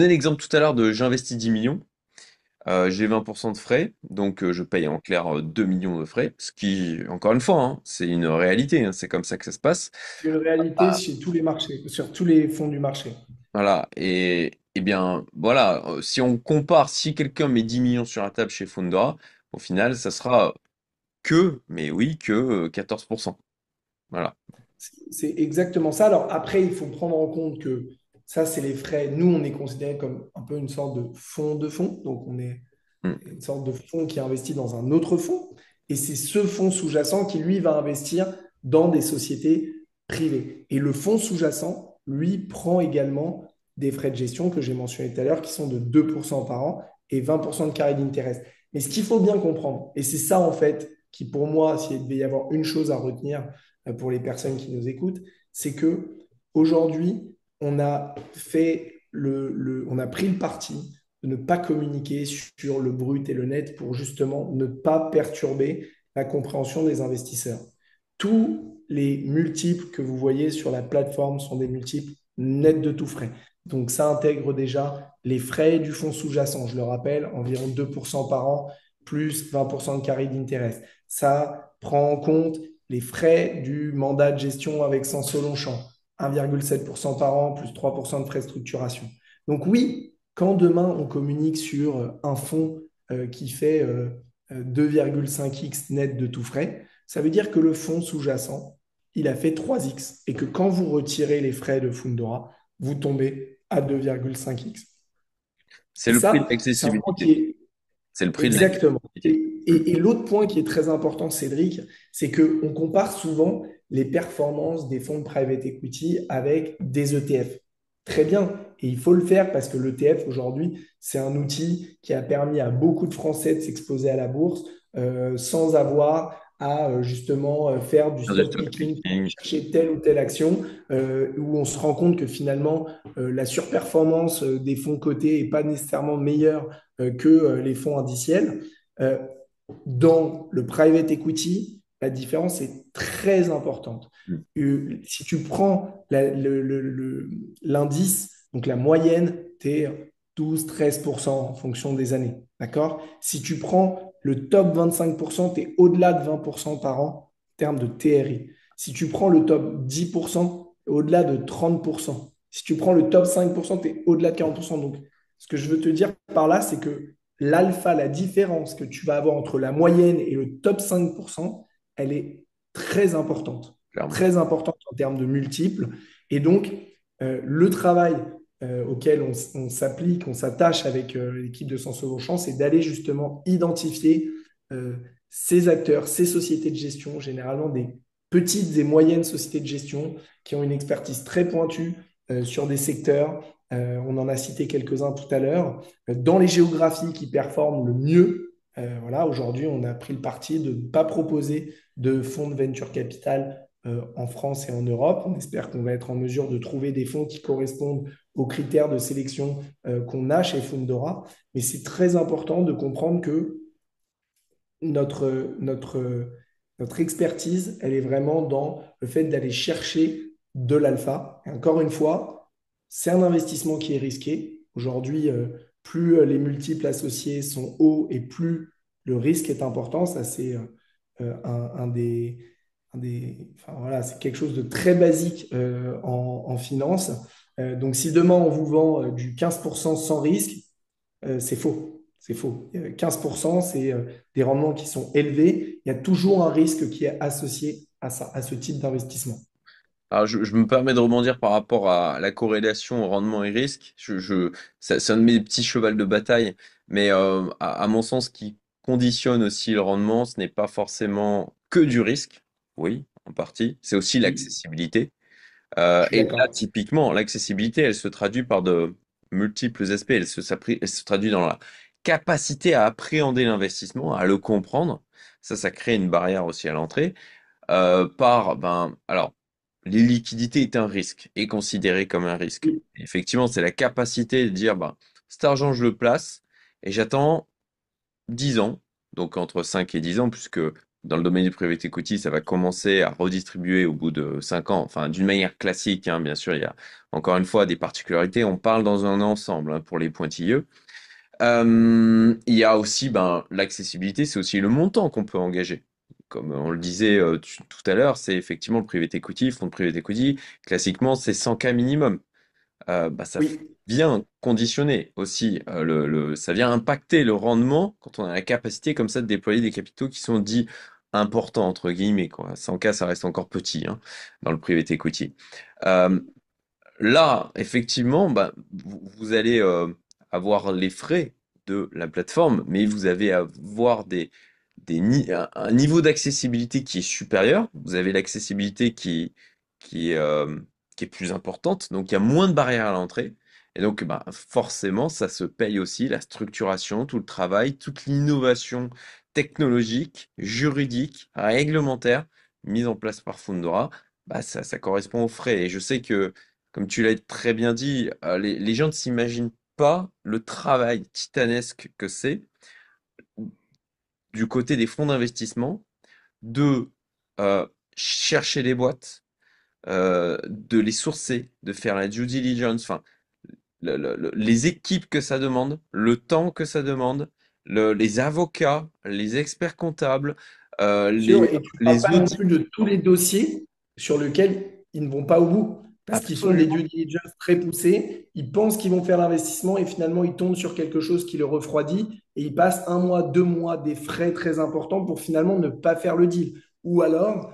l'exemple tout à l'heure de j'investis 10 millions. J'ai 20% de frais, donc je paye en clair 2 millions de frais, ce qui, encore une fois, hein, c'est une réalité, hein, c'est comme ça que ça se passe. C'est une réalité Ah, chez tous les marchés, sur tous les fonds du marché. voilà, et bien voilà, si on compare, si quelqu'un met 10 millions sur la table chez Fundora, au final, ça sera mais oui, que 14%. Voilà. C'est exactement ça. Alors après, il faut prendre en compte que ça, c'est les frais. Nous, on est considéré comme un peu une sorte de fonds de fonds. Donc, on est Mm. une sorte de fonds qui investit dans un autre fonds. Et c'est ce fonds sous-jacent qui, lui, va investir dans des sociétés privées. Et le fonds sous-jacent, lui, prend également des frais de gestion que j'ai mentionnés tout à l'heure, qui sont de 2% par an et 20% de carré d'intérêt. Mais ce qu'il faut bien comprendre, et c'est ça, en fait, qui, pour moi, s'il devait y avoir une chose à retenir pour les personnes qui nous écoutent, c'est que aujourd'hui, on a on a pris le parti de ne pas communiquer sur le brut et le net pour justement ne pas perturber la compréhension des investisseurs. Tous les multiples que vous voyez sur la plateforme sont des multiples nets de tout frais. Donc ça intègre déjà les frais du fonds sous-jacent, je le rappelle, environ 2% par an, plus 20% de carré d'intérêt. Ça prend en compte les frais du mandat de gestion avec Sanso Longchamp, 1,7% par an, plus 3% de frais de structuration. Donc oui, quand demain on communique sur un fonds qui fait 2,5x net de tout frais, ça veut dire que le fonds sous-jacent, il a fait 3x et que quand vous retirez les frais de Fundora, vous tombez à 2,5x. C'est Et le prix de ça, c'est un point qui l'accessibilité. est C'est le prix de exactement. l'accessibilité. Et l'autre point qui est très important, Cédric, c'est qu'on compare souvent les performances des fonds de private equity avec des ETF. Très bien. Et il faut le faire parce que l'ETF, aujourd'hui, c'est un outil qui a permis à beaucoup de Français de s'exposer à la bourse sans avoir à justement faire du Faire du stock stock picking pour picking. chercher telle ou telle action, où on se rend compte que finalement, la surperformance des fonds cotés n'est pas nécessairement meilleure que les fonds indiciels. Euh, Dans le private equity, la différence est très importante. Mm. Si tu prends l'indice, donc la moyenne, tu es 12-13% en fonction des années. D'accord? Si tu prends le top 25%, tu es au-delà de 20% par an en termes de TRI. Si tu prends le top 10%, au-delà de 30%. Si tu prends le top 5%, tu es au-delà de 40%. Donc, ce que je veux te dire par là, c'est que l'alpha, la différence que tu vas avoir entre la moyenne et le top 5%, elle est très importante. Clairement. Très importante en termes de multiples. Et donc, le travail auquel on s'applique, on s'attache avec l'équipe de Sens Champ, c'est d'aller justement identifier euh, ces acteurs, ces sociétés de gestion, généralement des petites et moyennes sociétés de gestion qui ont une expertise très pointue sur des secteurs. On en a cité quelques-uns tout à l'heure. Dans les géographies qui performent le mieux, voilà, aujourd'hui, on a pris le parti de ne pas proposer de fonds de venture capital en France et en Europe. On espère qu'on va être en mesure de trouver des fonds qui correspondent aux critères de sélection qu'on a chez Fundora. Mais c'est très important de comprendre que notre, notre, notre expertise, elle est vraiment dans le fait d'aller chercher de l'alpha. Et encore une fois, c'est un investissement qui est risqué. Aujourd'hui, plus les multiples associés sont hauts et plus le risque est important. Ça, c'est enfin, voilà, c'est quelque chose de très basique en finance. Donc, si demain on vous vend du 15% sans risque, c'est faux. C'est faux. 15%, c'est des rendements qui sont élevés. Il y a toujours un risque qui est associé à ça, à ce type d'investissement. Alors, je me permets de rebondir par rapport à la corrélation rendement et risque. C'est un de mes petits chevals de bataille, mais à mon sens, ce qui conditionne aussi le rendement, ce n'est pas forcément que du risque. Oui, en partie. C'est aussi Oui, l'accessibilité. je suis Et là, d'accord. typiquement, l'accessibilité, elle se traduit par de multiples aspects. Elle se traduit dans la capacité à appréhender l'investissement, à le comprendre. Ça crée une barrière aussi à l'entrée. Alors, les liquidités est un risque, est considéré comme un risque. Oui, Effectivement, c'est la capacité de dire, cet argent, je le place et j'attends 10 ans, donc entre 5 et 10 ans, puisque dans le domaine du private equity, ça va commencer à redistribuer au bout de 5 ans, enfin d'une manière classique, hein, bien sûr, il y a encore une fois des particularités, on parle dans un ensemble hein, pour les pointilleux. Il y a aussi l'accessibilité, c'est aussi le montant qu'on peut engager. Comme on le disait tout à l'heure, c'est effectivement le private equity, fonds de private equity, classiquement c'est 100K minimum. Ça oui, vient conditionner aussi, ça vient impacter le rendement quand on a la capacité comme ça de déployer des capitaux qui sont dits importants, entre guillemets, quoi. 100K, ça reste encore petit, hein, dans le private equity. Euh, Là, effectivement, vous allez avoir les frais de la plateforme, mais vous avez à avoir un niveau d'accessibilité qui est supérieur. Vous avez l'accessibilité qui, est, euh, qui est plus importante, donc il y a moins de barrières à l'entrée. Et donc, forcément, ça se paye aussi la structuration, tout le travail, toute l'innovation technologique, juridique, réglementaire mise en place par Fundora. Ça correspond aux frais. Et je sais que comme tu l'as très bien dit, les gens ne s'imaginent pas le travail titanesque que c'est du côté des fonds d'investissement de euh, chercher les boîtes, de les sourcer, de faire la due diligence, enfin, les équipes que ça demande, le temps que ça demande, les avocats, les experts comptables, sûr. Et tu ne parles les pas non audits, plus de tous les dossiers sur lesquels ils ne vont pas au bout parce qu'ils font des absolument. due diligence très poussées. Ils pensent qu'ils vont faire l'investissement et finalement, ils tombent sur quelque chose qui le refroidit et ils passent 1 mois, 2 mois, des frais très importants pour finalement ne pas faire le deal. Ou alors,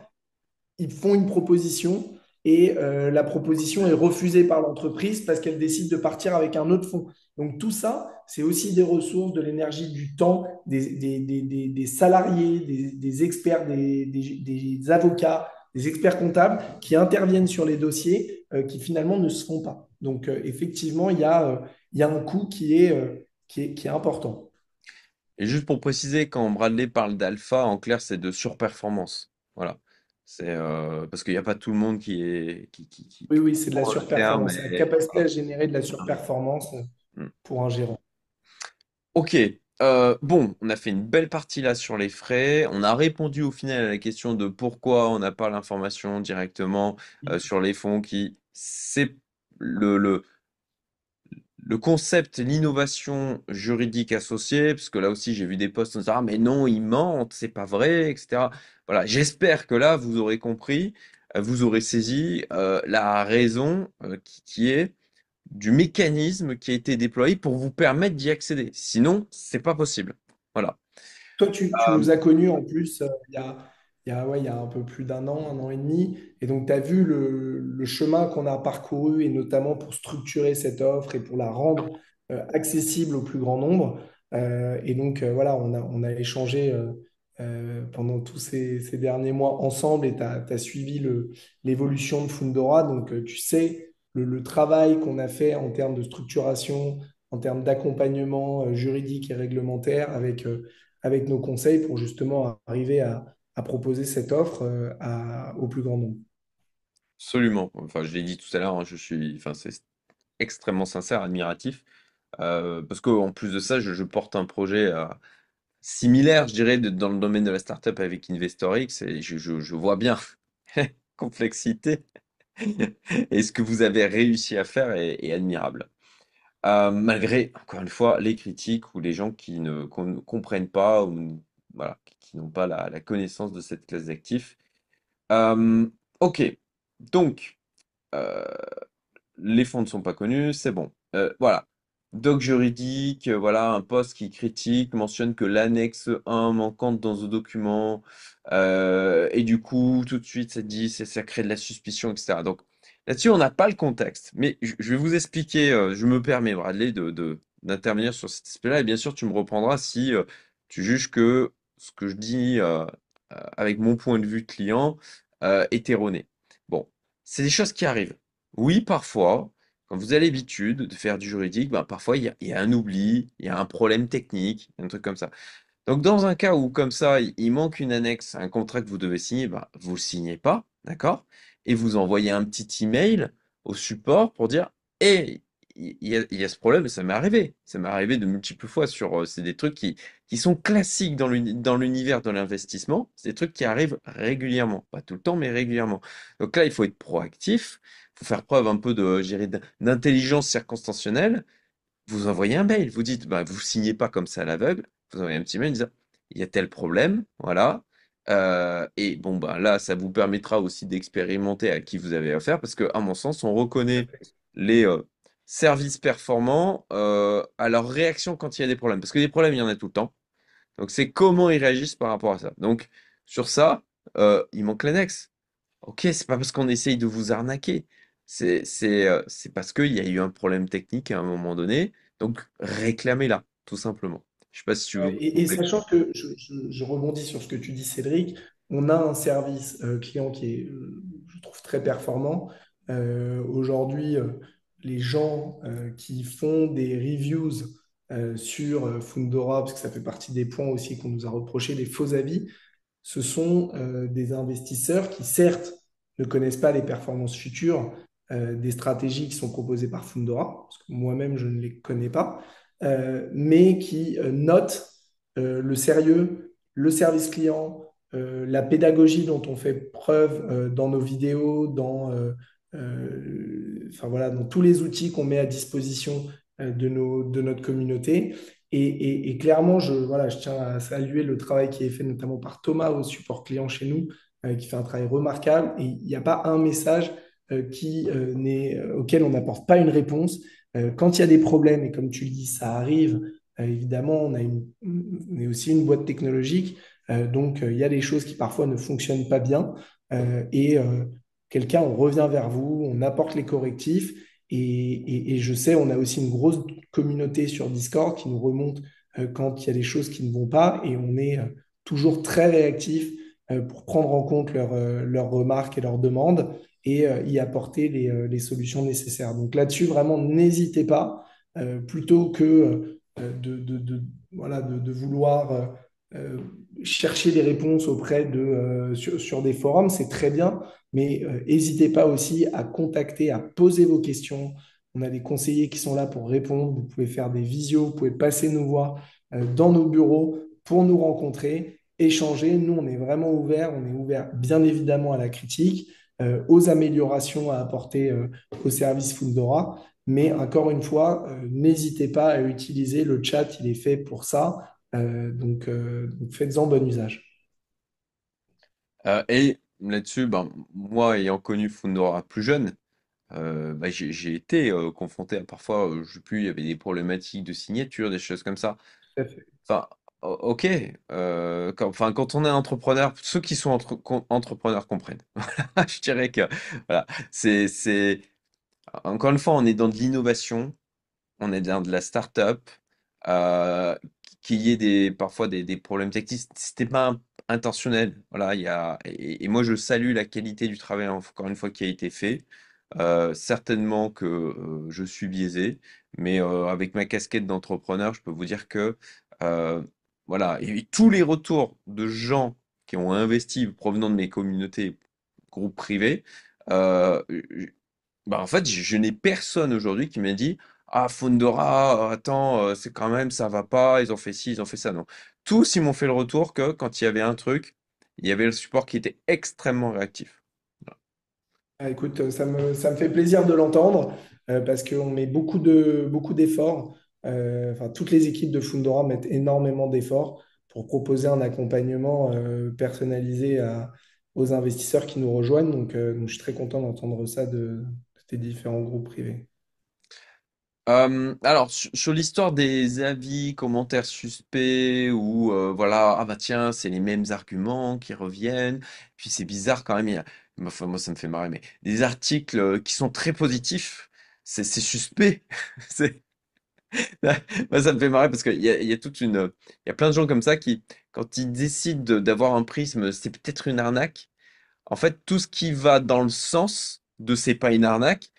ils font une proposition et la proposition est refusée par l'entreprise parce qu'elle décide de partir avec un autre fonds. Donc tout ça, c'est aussi des ressources, de l'énergie, du temps, des salariés, des experts, des avocats, des experts comptables qui interviennent sur les dossiers qui finalement ne se font pas. Donc, effectivement, il y a un coût qui est important. Et juste pour préciser, quand Bradley parle d'alpha, en clair, c'est de surperformance. Voilà. C'est parce qu'il n'y a pas tout le monde qui Oui, oui, c'est de la comprend le terme. surperformance. C'est la capacité à générer de la surperformance Mm. pour un gérant. Ok. Bon, on a fait une belle partie là sur les frais. On a répondu au final à la question de pourquoi on n'a pas l'information directement sur les fonds qui c'est le le concept, l'innovation juridique associée, parce que là aussi j'ai vu des posts en disant ah mais non, ils mentent, c'est pas vrai, etc. Voilà, j'espère que là vous aurez compris, vous aurez saisi la raison qui est du mécanisme qui a été déployé pour vous permettre d'y accéder. Sinon, c'est pas possible. Voilà. Toi, tu nous as connus en plus ouais, il y a un peu plus un an et demi. Et donc, tu as vu le chemin qu'on a parcouru, et notamment pour structurer cette offre et pour la rendre accessible au plus grand nombre. Et donc, voilà, on a échangé pendant tous ces derniers mois ensemble, et tu as suivi l'évolution de Fundora. Donc, tu sais le travail qu'on a fait en termes de structuration, en termes d'accompagnement juridique et réglementaire avec nos conseils pour justement arriver à proposer cette offre au plus grand nombre. Absolument. Enfin, je l'ai dit tout à l'heure, hein, je suis, enfin, c'est extrêmement sincère, admiratif, parce qu'en plus de ça, je porte un projet similaire, je dirais, dans le domaine de la startup avec InvestorX, et je vois bien complexité et ce que vous avez réussi à faire est admirable. Malgré, encore une fois, les critiques ou les gens qui ne comprennent pas ou voilà, qui n'ont pas la connaissance de cette classe d'actifs. Euh, ok, donc euh, les fonds ne sont pas connus, c'est bon. Voilà. Doc juridique, voilà, un poste qui critique, mentionne que l'annexe 1 manquante dans ce document, et du coup, tout de suite, ça dit, ça crée de la suspicion, etc. Donc, là-dessus, on n'a pas le contexte. Mais je vais vous expliquer, je me permets, Bradley, d'intervenir sur cet aspect-là, et bien sûr, tu me reprendras si tu juges que ce que je dis avec mon point de vue client est erroné. Bon, c'est des choses qui arrivent. Oui, parfois, quand vous avez l'habitude de faire du juridique, ben, parfois il y a un oubli, il y a un problème technique, un truc comme ça. Donc dans un cas où comme ça, il manque une annexe à un contrat que vous devez signer, ben, vous le signez pas, d'accord? Et vous envoyez un petit email au support pour dire, hey, il y a ce problème et ça m'est arrivé. Ça m'est arrivé de multiples fois sur, c'est des trucs qui sont classiques dans l'univers de l'investissement. C'est des trucs qui arrivent régulièrement. Pas tout le temps, mais régulièrement. Donc là, il faut être proactif. Il faut faire preuve un peu de, je dirais, d'intelligence circonstancielle. Vous envoyez un mail, vous dites, bah, vous signez pas comme ça à l'aveugle, vous envoyez un petit mail disant, il y a tel problème, voilà. Et bon, bah, là, ça vous permettra aussi d'expérimenter à qui vous avez affaire, parce que, à mon sens, on reconnaît les services performants à leur réaction quand il y a des problèmes. Parce que des problèmes, il y en a tout le temps. Donc, c'est comment ils réagissent par rapport à ça. Donc, sur ça, il manque l'annexe. Ok, c'est pas parce qu'on essaye de vous arnaquer. C'est parce qu'il y a eu un problème technique à un moment donné. Donc, réclamez-la, tout simplement. Je sais pas si tu veux. Ouais, et sachant que je rebondis sur ce que tu dis, Cédric, on a un service client qui est, je trouve, très performant. Aujourd'hui, les gens qui font des reviews sur Fundora, parce que ça fait partie des points aussi qu'on nous a reproché, des faux avis, ce sont des investisseurs qui, certes, ne connaissent pas les performances futures des stratégies qui sont proposées par Fundora, parce que moi-même, je ne les connais pas, mais qui notent le sérieux, le service client, la pédagogie dont on fait preuve dans nos vidéos, enfin, voilà, dans tous les outils qu'on met à disposition de notre communauté. Et clairement, voilà, je tiens à saluer le travail qui est fait notamment par Thomas au support client chez nous, qui fait un travail remarquable. Et il n'y a pas un message auquel on n'apporte pas une réponse. Quand il y a des problèmes, et comme tu le dis, ça arrive, évidemment, on est aussi une boîte technologique. Donc, il y a des choses qui parfois ne fonctionnent pas bien. Et quelqu'un, on revient vers vous, on apporte les correctifs. Et je sais, on a aussi une grosse communauté sur Discord qui nous remonte quand il y a des choses qui ne vont pas, et on est toujours très réactif pour prendre en compte leurs remarques et leurs demandes et y apporter les solutions nécessaires. Donc là-dessus, vraiment, n'hésitez pas, plutôt que voilà, de vouloir euh, chercher des réponses sur des forums, c'est très bien, mais n'hésitez pas aussi à contacter, à poser vos questions. On a des conseillers qui sont là pour répondre. Vous pouvez faire des visios, vous pouvez passer nous voir dans nos bureaux pour nous rencontrer, échanger. Nous, on est ouvert bien évidemment à la critique, aux améliorations à apporter au service Fundora. Mais encore une fois, n'hésitez pas à utiliser le chat, il est fait pour ça. Donc faites-en bon usage. Et là-dessus, ben, moi ayant connu Fundora plus jeune, bah, j'ai été confronté à parfois, je sais plus, il y avait des problématiques de signature, des choses comme ça. Tout à fait. Enfin, ok, enfin, quand on est entrepreneur, ceux qui sont entrepreneurs comprennent. Je dirais que, voilà, encore une fois, on est dans de l'innovation, on est dans de la start-up, euh, qu'il y ait parfois des problèmes techniques, c'était pas intentionnel. Voilà, et moi je salue la qualité du travail encore une fois qui a été fait. Certainement que je suis biaisé, mais avec ma casquette d'entrepreneur, je peux vous dire que euh, voilà, et tous les retours de gens qui ont investi provenant de mes communautés, groupes privés, euh, bah, en fait, je n'ai personne aujourd'hui qui m'a dit, ah, Fundora, attends, c'est quand même, ça va pas, ils ont fait ci, ils ont fait ça. Non. Tous, ils m'ont fait le retour que quand il y avait un truc, il y avait le support qui était extrêmement réactif. Ah, écoute, ça me fait plaisir de l'entendre parce qu'on met beaucoup d'efforts. Enfin, toutes les équipes de Fundora mettent énormément d'efforts pour proposer un accompagnement personnalisé aux investisseurs qui nous rejoignent. Donc, je suis très content d'entendre ça de tes différents groupes privés. Alors, sur l'histoire des avis, commentaires suspects, ou voilà, ah bah tiens, c'est les mêmes arguments qui reviennent, puis c'est bizarre quand même, enfin, moi ça me fait marrer, mais des articles qui sont très positifs, c'est suspect. C'est- Moi ça me fait marrer parce qu'il y a il y a plein de gens comme ça qui, quand ils décident d'avoir un prisme, c'est peut-être une arnaque. En fait, tout ce qui va dans le sens de c'est pas une arnaque,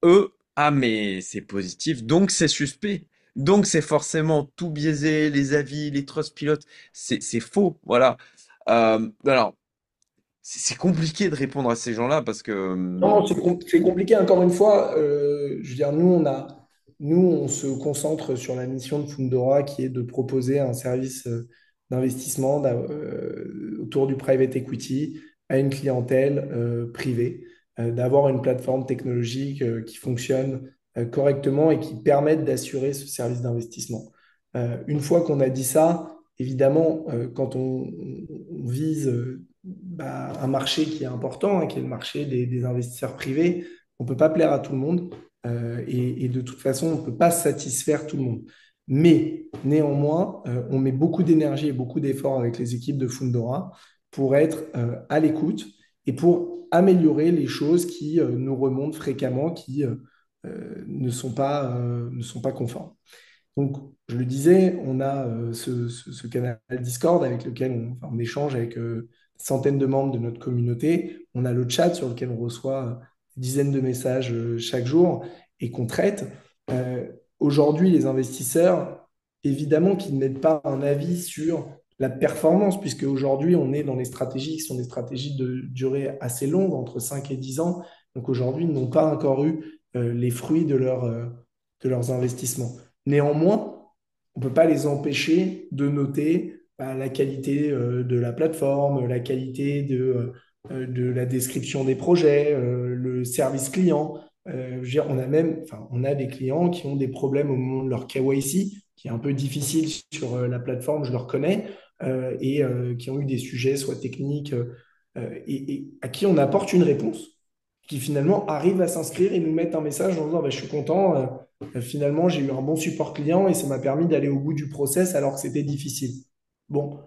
eux, ah mais c'est positif, donc c'est suspect. Donc c'est forcément tout biaisé, les avis, les trust pilotes, c'est faux, voilà. Alors, c'est compliqué de répondre à ces gens-là parce que Non, c'est compliqué. Encore une fois, je veux dire, nous, on se concentre sur la mission de Fundora qui est de proposer un service d'investissement autour du private equity à une clientèle privée, d'avoir une plateforme technologique qui fonctionne correctement et qui permette d'assurer ce service d'investissement. Une fois qu'on a dit ça, évidemment, quand on vise un marché qui est important, hein, qui est le marché des investisseurs privés. On ne peut pas plaire à tout le monde et de toute façon, on ne peut pas satisfaire tout le monde. Mais néanmoins, on met beaucoup d'énergie et beaucoup d'efforts avec les équipes de Fundora pour être à l'écoute et pour améliorer les choses qui nous remontent fréquemment, qui ne sont pas conformes. Donc, je le disais, on a ce canal Discord avec lequel on échange avec des centaines de membres de notre communauté. On a le chat sur lequel on reçoit des dizaines de messages chaque jour et qu'on traite. Euh, Aujourd'hui, les investisseurs, évidemment, qu'ils ne mettent pas un avis sur la performance, puisque aujourd'hui, on est dans les stratégies qui sont des stratégies de durée assez longue, entre 5 et 10 ans. Donc aujourd'hui, ils n'ont pas encore eu les fruits de leurs investissements. Néanmoins, on ne peut pas les empêcher de noter la qualité de la plateforme, la qualité de la description des projets, le service client. Je veux dire, on a des clients qui ont des problèmes au moment de leur KYC, qui est un peu difficile sur la plateforme, je le reconnais, et qui ont eu des sujets soit techniques et à qui on apporte une réponse qui finalement arrive à s'inscrire et nous mettre un message en disant bah, je suis content, finalement j'ai eu un bon support client et ça m'a permis d'aller au bout du process alors que c'était difficile. Bon,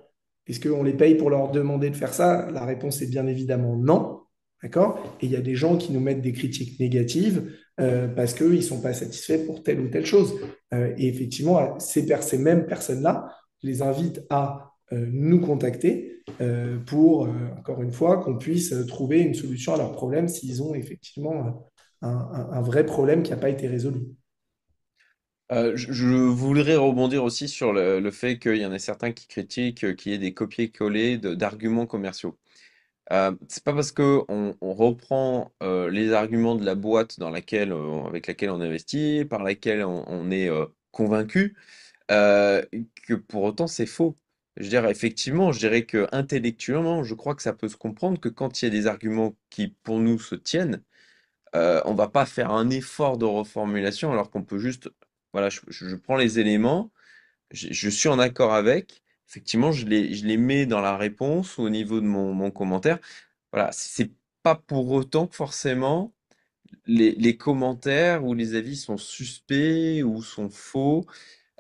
est-ce qu'on les paye pour leur demander de faire ça? La réponse est bien évidemment non. D'accord? Et il y a des gens qui nous mettent des critiques négatives parce qu'ils ne sont pas satisfaits pour telle ou telle chose. Et effectivement, ces mêmes personnes-là, je les invite à nous contacter pour, encore une fois, qu'on puisse trouver une solution à leurs problèmes s'ils ont effectivement un vrai problème qui n'a pas été résolu. Je voudrais rebondir aussi sur le fait qu'il y en a certains qui critiquent qu'il y ait des copier-coller d'arguments commerciaux. C'est pas parce que on reprend les arguments de la boîte avec laquelle on investit, par laquelle on est convaincu, euh, que pour autant c'est faux. Je dirais effectivement, je dirais que intellectuellement, je crois que ça peut se comprendre que quand il y a des arguments qui pour nous se tiennent, on va pas faire un effort de reformulation alors qu'on peut juste, voilà, je prends les éléments, je suis en accord avec, effectivement, je les mets dans la réponse ou au niveau de mon commentaire. Voilà, c'est pas pour autant que forcément les commentaires ou les avis sont suspects ou sont faux.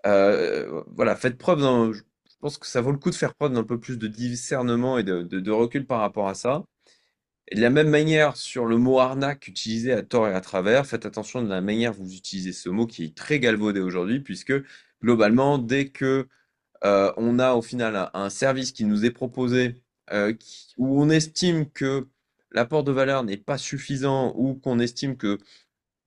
Voilà, faites preuve je pense que ça vaut le coup de faire preuve d'un peu plus de discernement et de recul par rapport à ça. Et de la même manière, sur le mot arnaque utilisé à tort et à travers, faites attention de la manière dont vous utilisez ce mot qui est très galvaudé aujourd'hui, puisque globalement, dès que on a au final un service qui nous est proposé, où on estime que l'apport de valeur n'est pas suffisant ou qu'on estime que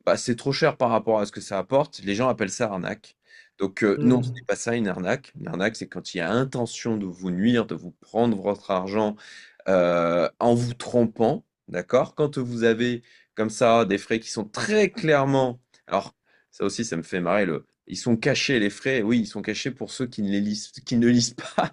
bah, c'est trop cher par rapport à ce que ça apporte, les gens appellent ça arnaque. Donc non, ce n'est Mm. pas ça une arnaque. Une arnaque, c'est quand il y a intention de vous nuire, de vous prendre votre argent en vous trompant, d'accord? Quand vous avez comme ça des frais qui sont très clairement... Alors, ça aussi, ça me fait marrer. Ils sont cachés, les frais. Oui, ils sont cachés pour ceux qui ne lisent pas.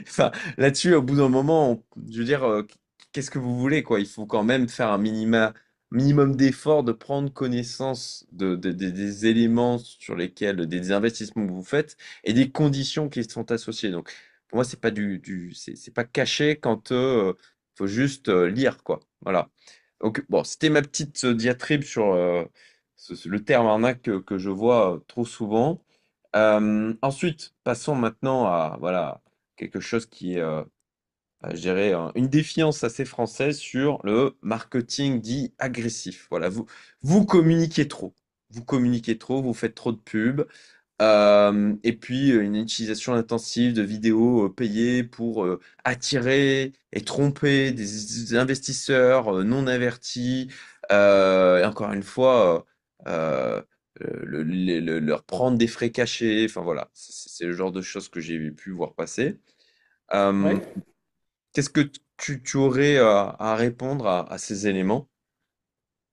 Enfin, là-dessus, au bout d'un moment, je veux dire, qu'est-ce que vous voulez, quoi? Il faut quand même faire un minimum d'effort, de prendre connaissance des éléments sur lesquels, des investissements que vous faites et des conditions qui sont associées. Donc, pour moi, c'est pas c'est pas caché quand faut juste lire, quoi. Voilà. Donc, bon, c'était ma petite diatribe sur le terme arnaque que je vois trop souvent. Ensuite, passons maintenant à voilà, quelque chose qui est, je dirais, une défiance assez française sur le marketing dit agressif. Voilà, vous communiquez trop. Vous communiquez trop, vous faites trop de pubs. Et puis, une utilisation intensive de vidéos payées pour attirer et tromper des investisseurs non avertis. Et encore une fois, leur prendre des frais cachés. Enfin voilà, c'est le genre de choses que j'ai pu voir passer. Euh, Ouais. Qu'est-ce que tu aurais à répondre à ces éléments?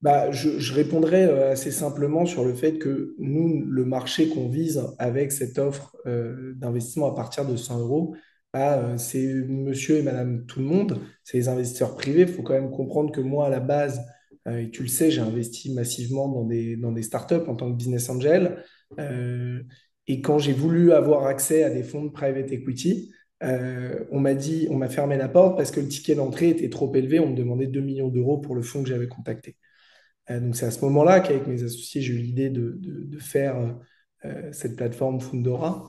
Bah, je répondrai assez simplement sur le fait que nous, le marché qu'on vise avec cette offre d'investissement à partir de 100 euros, bah, c'est monsieur et madame tout le monde, c'est les investisseurs privés. Il faut quand même comprendre que moi, à la base, et tu le sais, j'ai investi massivement dans des startups en tant que business angel. Euh, et quand j'ai voulu avoir accès à des fonds de private equity, on m'a fermé la porte parce que le ticket d'entrée était trop élevé. On me demandait 2 millions d'euros pour le fonds que j'avais contacté. Donc c'est à ce moment-là qu'avec mes associés, j'ai eu l'idée de faire cette plateforme Fundora.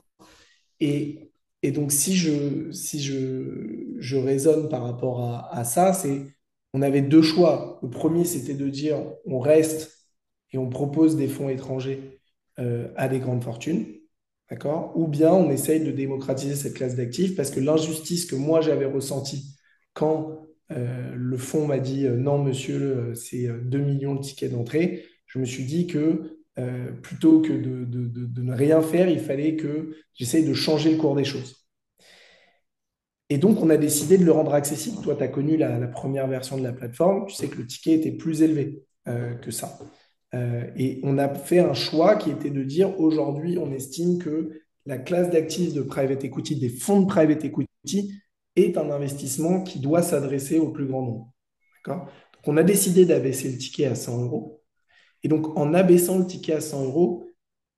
Et, et donc si je raisonne par rapport à ça, c'est on avait deux choix. Le premier, c'était de dire on reste et on propose des fonds étrangers à des grandes fortunes, d'accord? Ou bien on essaye de démocratiser cette classe d'actifs parce que l'injustice que moi j'avais ressentie quand le fonds m'a dit non, monsieur, c'est 2 millions de tickets d'entrée, je me suis dit que plutôt que de ne rien faire, il fallait que j'essaye de changer le cours des choses. Et donc, on a décidé de le rendre accessible. Toi, tu as connu la première version de la plateforme, tu sais que le ticket était plus élevé que ça. Et on a fait un choix qui était de dire aujourd'hui, on estime que la classe d'actifs de private equity, des fonds de private equity, est un investissement qui doit s'adresser au plus grand nombre. D'accord? Donc, on a décidé d'abaisser le ticket à 100 euros. Et donc, en abaissant le ticket à 100 euros,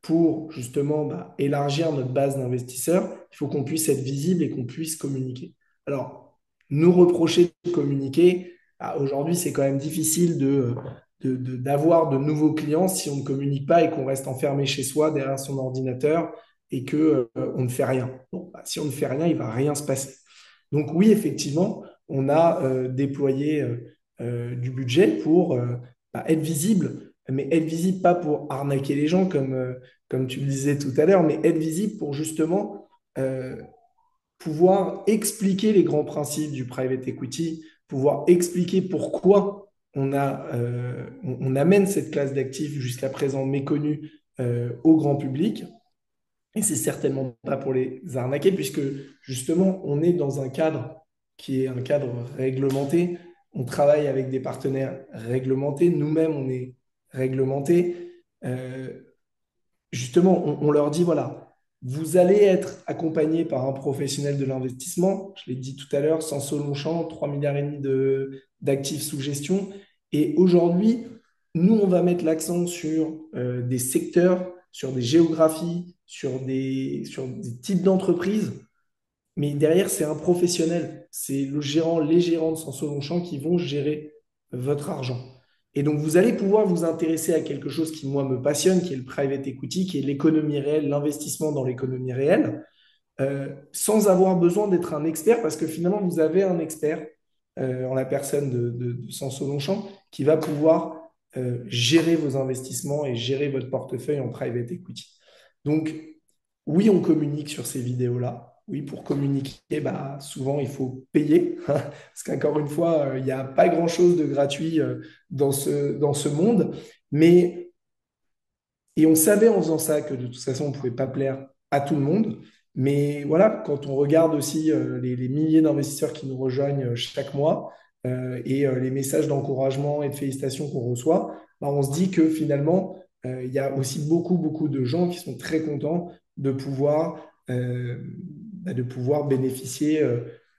pour justement élargir notre base d'investisseurs, il faut qu'on puisse être visible et qu'on puisse communiquer. Alors, nous reprocher de communiquer, aujourd'hui, c'est quand même difficile d'avoir de nouveaux clients si on ne communique pas et qu'on reste enfermé chez soi derrière son ordinateur et que on ne fait rien. Bon, si on ne fait rien, il ne va rien se passer. Donc oui, effectivement, on a déployé du budget pour être visible, mais être visible pas pour arnaquer les gens comme tu le disais tout à l'heure, mais être visible pour justement pouvoir expliquer les grands principes du private equity, pouvoir expliquer pourquoi on amène cette classe d'actifs jusqu'à présent méconnue au grand public. Et c'est certainement pas pour les arnaquer, puisque justement, on est dans un cadre qui est un cadre réglementé. On travaille avec des partenaires réglementés. Nous-mêmes, on est réglementés. Euh, Justement, on leur dit, voilà, vous allez être accompagné par un professionnel de l'investissement. Je l'ai dit tout à l'heure, Sanso Longchamp, 3,5 milliards d'actifs sous gestion. Et aujourd'hui, nous, on va mettre l'accent sur des secteurs, sur des géographies, sur des types d'entreprises, mais derrière, c'est un professionnel. C'est le gérant, les gérants de Sanso Longchamp qui vont gérer votre argent. Et donc, vous allez pouvoir vous intéresser à quelque chose qui, moi, me passionne, qui est le private equity, qui est l'économie réelle, l'investissement dans l'économie réelle, sans avoir besoin d'être un expert, parce que finalement, vous avez un expert en la personne de Sanso Longchamp qui va pouvoir gérer vos investissements et gérer votre portefeuille en private equity. Donc, oui, on communique sur ces vidéos-là. Oui, pour communiquer, bah, souvent, il faut payer. Parce qu'encore une fois, il n'y a pas grand-chose de gratuit dans ce monde. Mais et on savait en faisant ça que de toute façon, on ne pouvait pas plaire à tout le monde. Mais voilà, quand on regarde aussi les milliers d'investisseurs qui nous rejoignent chaque mois et les messages d'encouragement et de félicitations qu'on reçoit, bah, on se dit que finalement, il y a aussi beaucoup, beaucoup de gens qui sont très contents de pouvoir bénéficier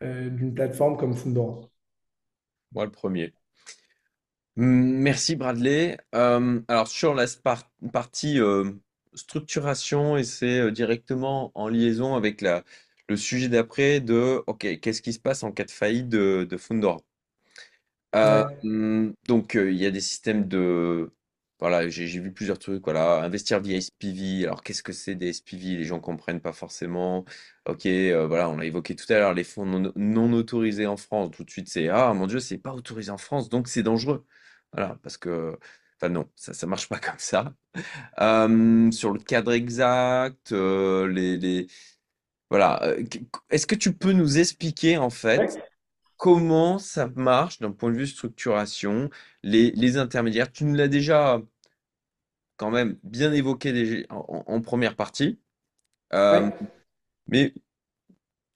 d'une plateforme comme Fundora. Moi, le premier. Merci Bradley. Alors sur la partie structuration, et c'est directement en liaison avec le sujet d'après de OK, qu'est-ce qui se passe en cas de faillite de Fundora? Ouais, Donc il y a des systèmes de voilà, j'ai vu plusieurs trucs, voilà, investir via SPV. Alors qu'est-ce que c'est des SPV? Les gens comprennent pas forcément. OK, voilà, on a évoqué tout à l'heure les fonds non autorisés en France. Tout de suite c'est ah mon Dieu, c'est pas autorisé en France, donc c'est dangereux. Voilà, parce que enfin non, ça marche pas comme ça. Sur le cadre exact, voilà, est-ce que tu peux nous expliquer en fait ouais, comment ça marche d'un point de vue structuration, les intermédiaires? Tu nous l'as déjà quand même bien évoqué en première partie, euh, ouais, mais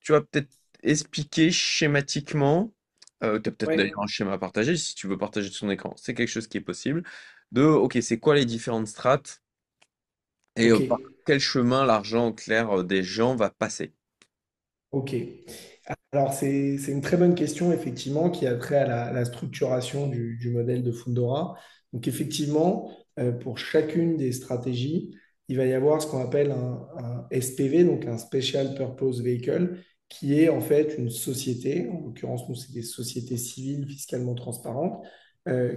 tu vas peut-être expliquer schématiquement, tu as peut-être ouais. d'ailleurs un schéma à partager si tu veux partager de son écran, c'est quelque chose qui est possible, de OK, c'est quoi les différentes strates et Ok. par quel chemin l'argent clair des gens va passer? Ok. Alors, c'est une très bonne question, effectivement, qui a trait à la structuration du modèle de Fundora. Donc, effectivement, pour chacune des stratégies, il va y avoir ce qu'on appelle un SPV, donc un Special Purpose Vehicle, qui est en fait une société, en l'occurrence, nous, c'est des sociétés civiles fiscalement transparentes,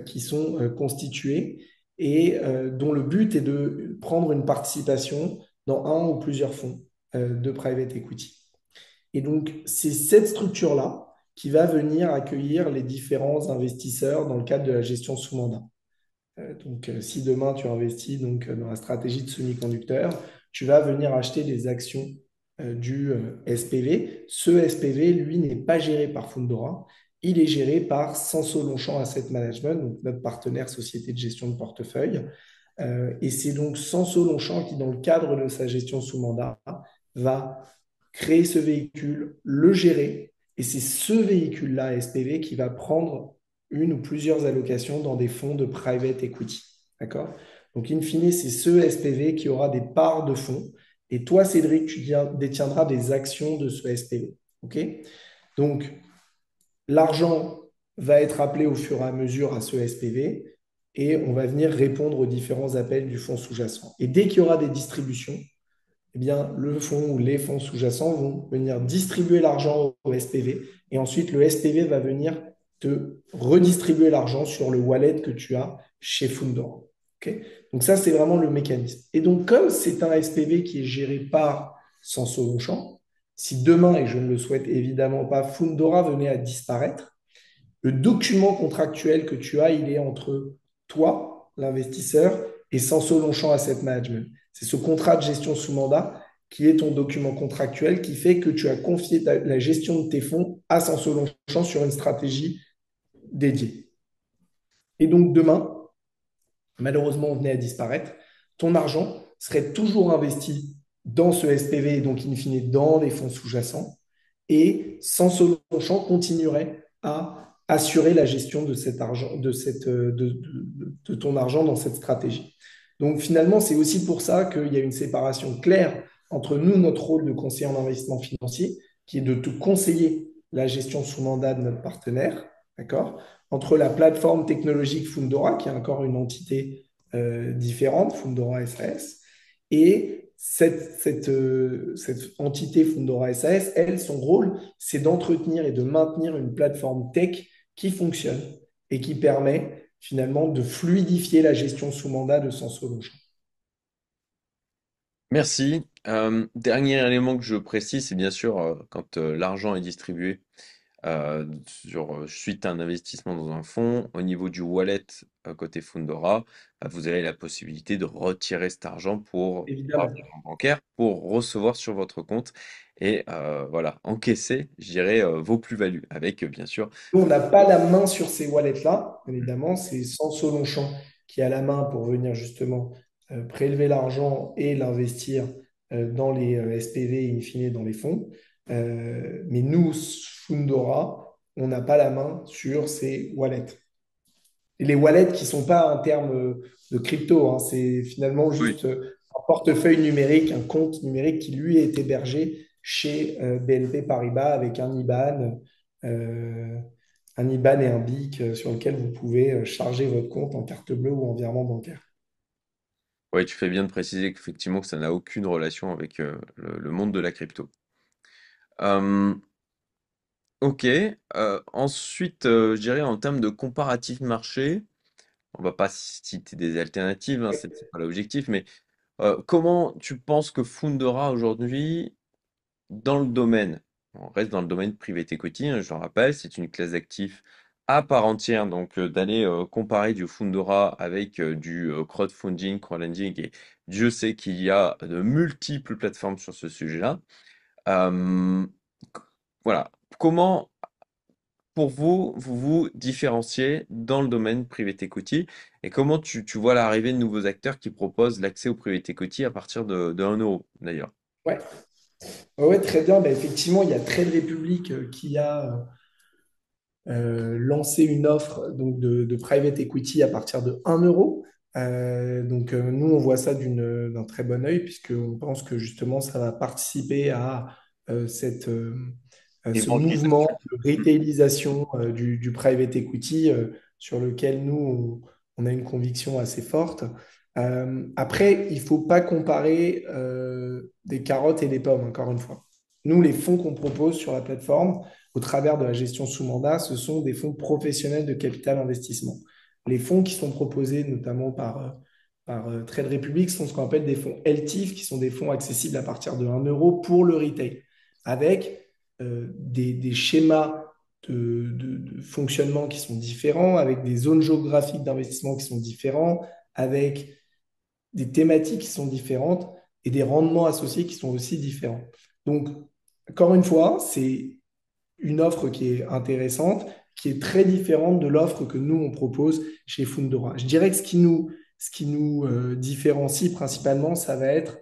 qui sont constituées et dont le but est de prendre une participation dans un ou plusieurs fonds de private equity. Et donc, c'est cette structure-là qui va venir accueillir les différents investisseurs dans le cadre de la gestion sous mandat. Donc, si demain tu investis dans la stratégie de semi-conducteur, tu vas venir acheter des actions du SPV. Ce SPV, lui, n'est pas géré par Fundora. Il est géré par Sanso Longchamp Asset Management, donc notre partenaire société de gestion de portefeuille. Et c'est donc Sanso Longchamp qui, dans le cadre de sa gestion sous mandat, va créer ce véhicule, le gérer, et c'est ce véhicule-là, SPV, qui va prendre une ou plusieurs allocations dans des fonds de private equity. D'accord? Donc, in fine, c'est ce SPV qui aura des parts de fonds. Et toi, Cédric, tu détiendras des actions de ce SPV. OK? Donc, l'argent va être appelé au fur et à mesure à ce SPV et on va venir répondre aux différents appels du fonds sous-jacent. Et dès qu'il y aura des distributions, eh bien, le fonds ou les fonds sous-jacents vont venir distribuer l'argent au SPV et ensuite le SPV va venir te redistribuer l'argent sur le wallet que tu as chez Fundora. Okay. Donc ça, c'est vraiment le mécanisme. Et donc, comme c'est un SPV qui est géré par Sanso Longchamp, si demain, et je ne le souhaite évidemment pas, Fundora venait à disparaître, le document contractuel que tu as, il est entre toi, l'investisseur, et Sanso Longchamp Asset Management. C'est ce contrat de gestion sous mandat qui est ton document contractuel qui fait que tu as confié la gestion de tes fonds à Sanso Longchamp sur une stratégie dédiée. Et donc demain, malheureusement, venait à disparaître, ton argent serait toujours investi dans ce SPV et donc in fine dans les fonds sous-jacents et Sanso Longchamp continuerait à assurer la gestion de cet argent, de ton argent dans cette stratégie. Donc finalement, c'est aussi pour ça qu'il y a une séparation claire entre nous, notre rôle de conseiller en investissement financier, qui est de te conseiller la gestion sous mandat de notre partenaire, d'accord, entre la plateforme technologique Fundora, qui est encore une entité différente, Fundora SAS, et cette entité Fundora SAS, elle, son rôle, c'est d'entretenir et de maintenir une plateforme tech qui fonctionne et qui permet finalement de fluidifier la gestion sous mandat de Sanso Longchamp. Merci. Dernier élément que je précise, c'est bien sûr quand l'argent est distribué suite à un investissement dans un fonds, au niveau du wallet côté Fundora, vous avez la possibilité de retirer cet argent pour par Évidemment. virement bancaire pour recevoir sur votre compte et voilà, encaisser, je dirais, vos plus-values avec bien sûr. Nous, on n'a pas la main sur ces wallets-là, évidemment. C'est Sanso Longchamp qui a la main pour venir justement prélever l'argent et l'investir dans les SPV et in fine dans les fonds. Mais nous, Fundora, on n'a pas la main sur ces wallets. Et les wallets qui ne sont pas un terme de crypto, hein, c'est finalement Oui. juste un portefeuille numérique, un compte numérique qui lui est hébergé chez BNP Paribas avec euh, un IBAN et un BIC sur lequel vous pouvez charger votre compte en carte bleue ou en virement bancaire. Ouais, tu fais bien de préciser qu'effectivement que ça n'a aucune relation avec le monde de la crypto. Euh, ok. Ensuite, je dirais en termes de comparatif marché, on va pas citer des alternatives, hein, c'est pas l'objectif, mais comment tu penses que Fundora aujourd'hui, dans le domaine, on reste dans le domaine private equity, hein, je le rappelle, c'est une classe d'actifs à part entière, donc d'aller comparer du Fundora avec du crowdfunding, crowdlending, et Dieu sait qu'il y a de multiples plateformes sur ce sujet-là. Euh, c- voilà, comment pour vous, vous vous différenciez dans le domaine private equity et comment tu vois l'arrivée de nouveaux acteurs qui proposent l'accès au private equity à partir de 1 euro d'ailleurs? Ouais, ouais, très bien. Bah, effectivement, il y a Trade Republic qui a lancer une offre donc de private equity à partir de 1 euro. Nous, on voit ça d'un très bon œil, puisqu'on pense que justement, ça va participer à ce mouvement Évangélisation. de retailisation du private equity sur lequel nous, on a une conviction assez forte. Après, il ne faut pas comparer des carottes et des pommes, encore une fois. Nous, les fonds qu'on propose sur la plateforme, au travers de la gestion sous mandat, ce sont des fonds professionnels de capital investissement. Les fonds qui sont proposés notamment par Trade Republic sont ce qu'on appelle des fonds LTIF, qui sont des fonds accessibles à partir de 1 euro pour le retail, avec des schémas de fonctionnement qui sont différents, avec des zones géographiques d'investissement qui sont différents, avec des thématiques qui sont différentes et des rendements associés qui sont aussi différents. Donc, encore une fois, c'est une offre qui est intéressante, qui est très différente de l'offre que nous, on propose chez Fundora. Je dirais que ce qui nous différencie principalement, ça va être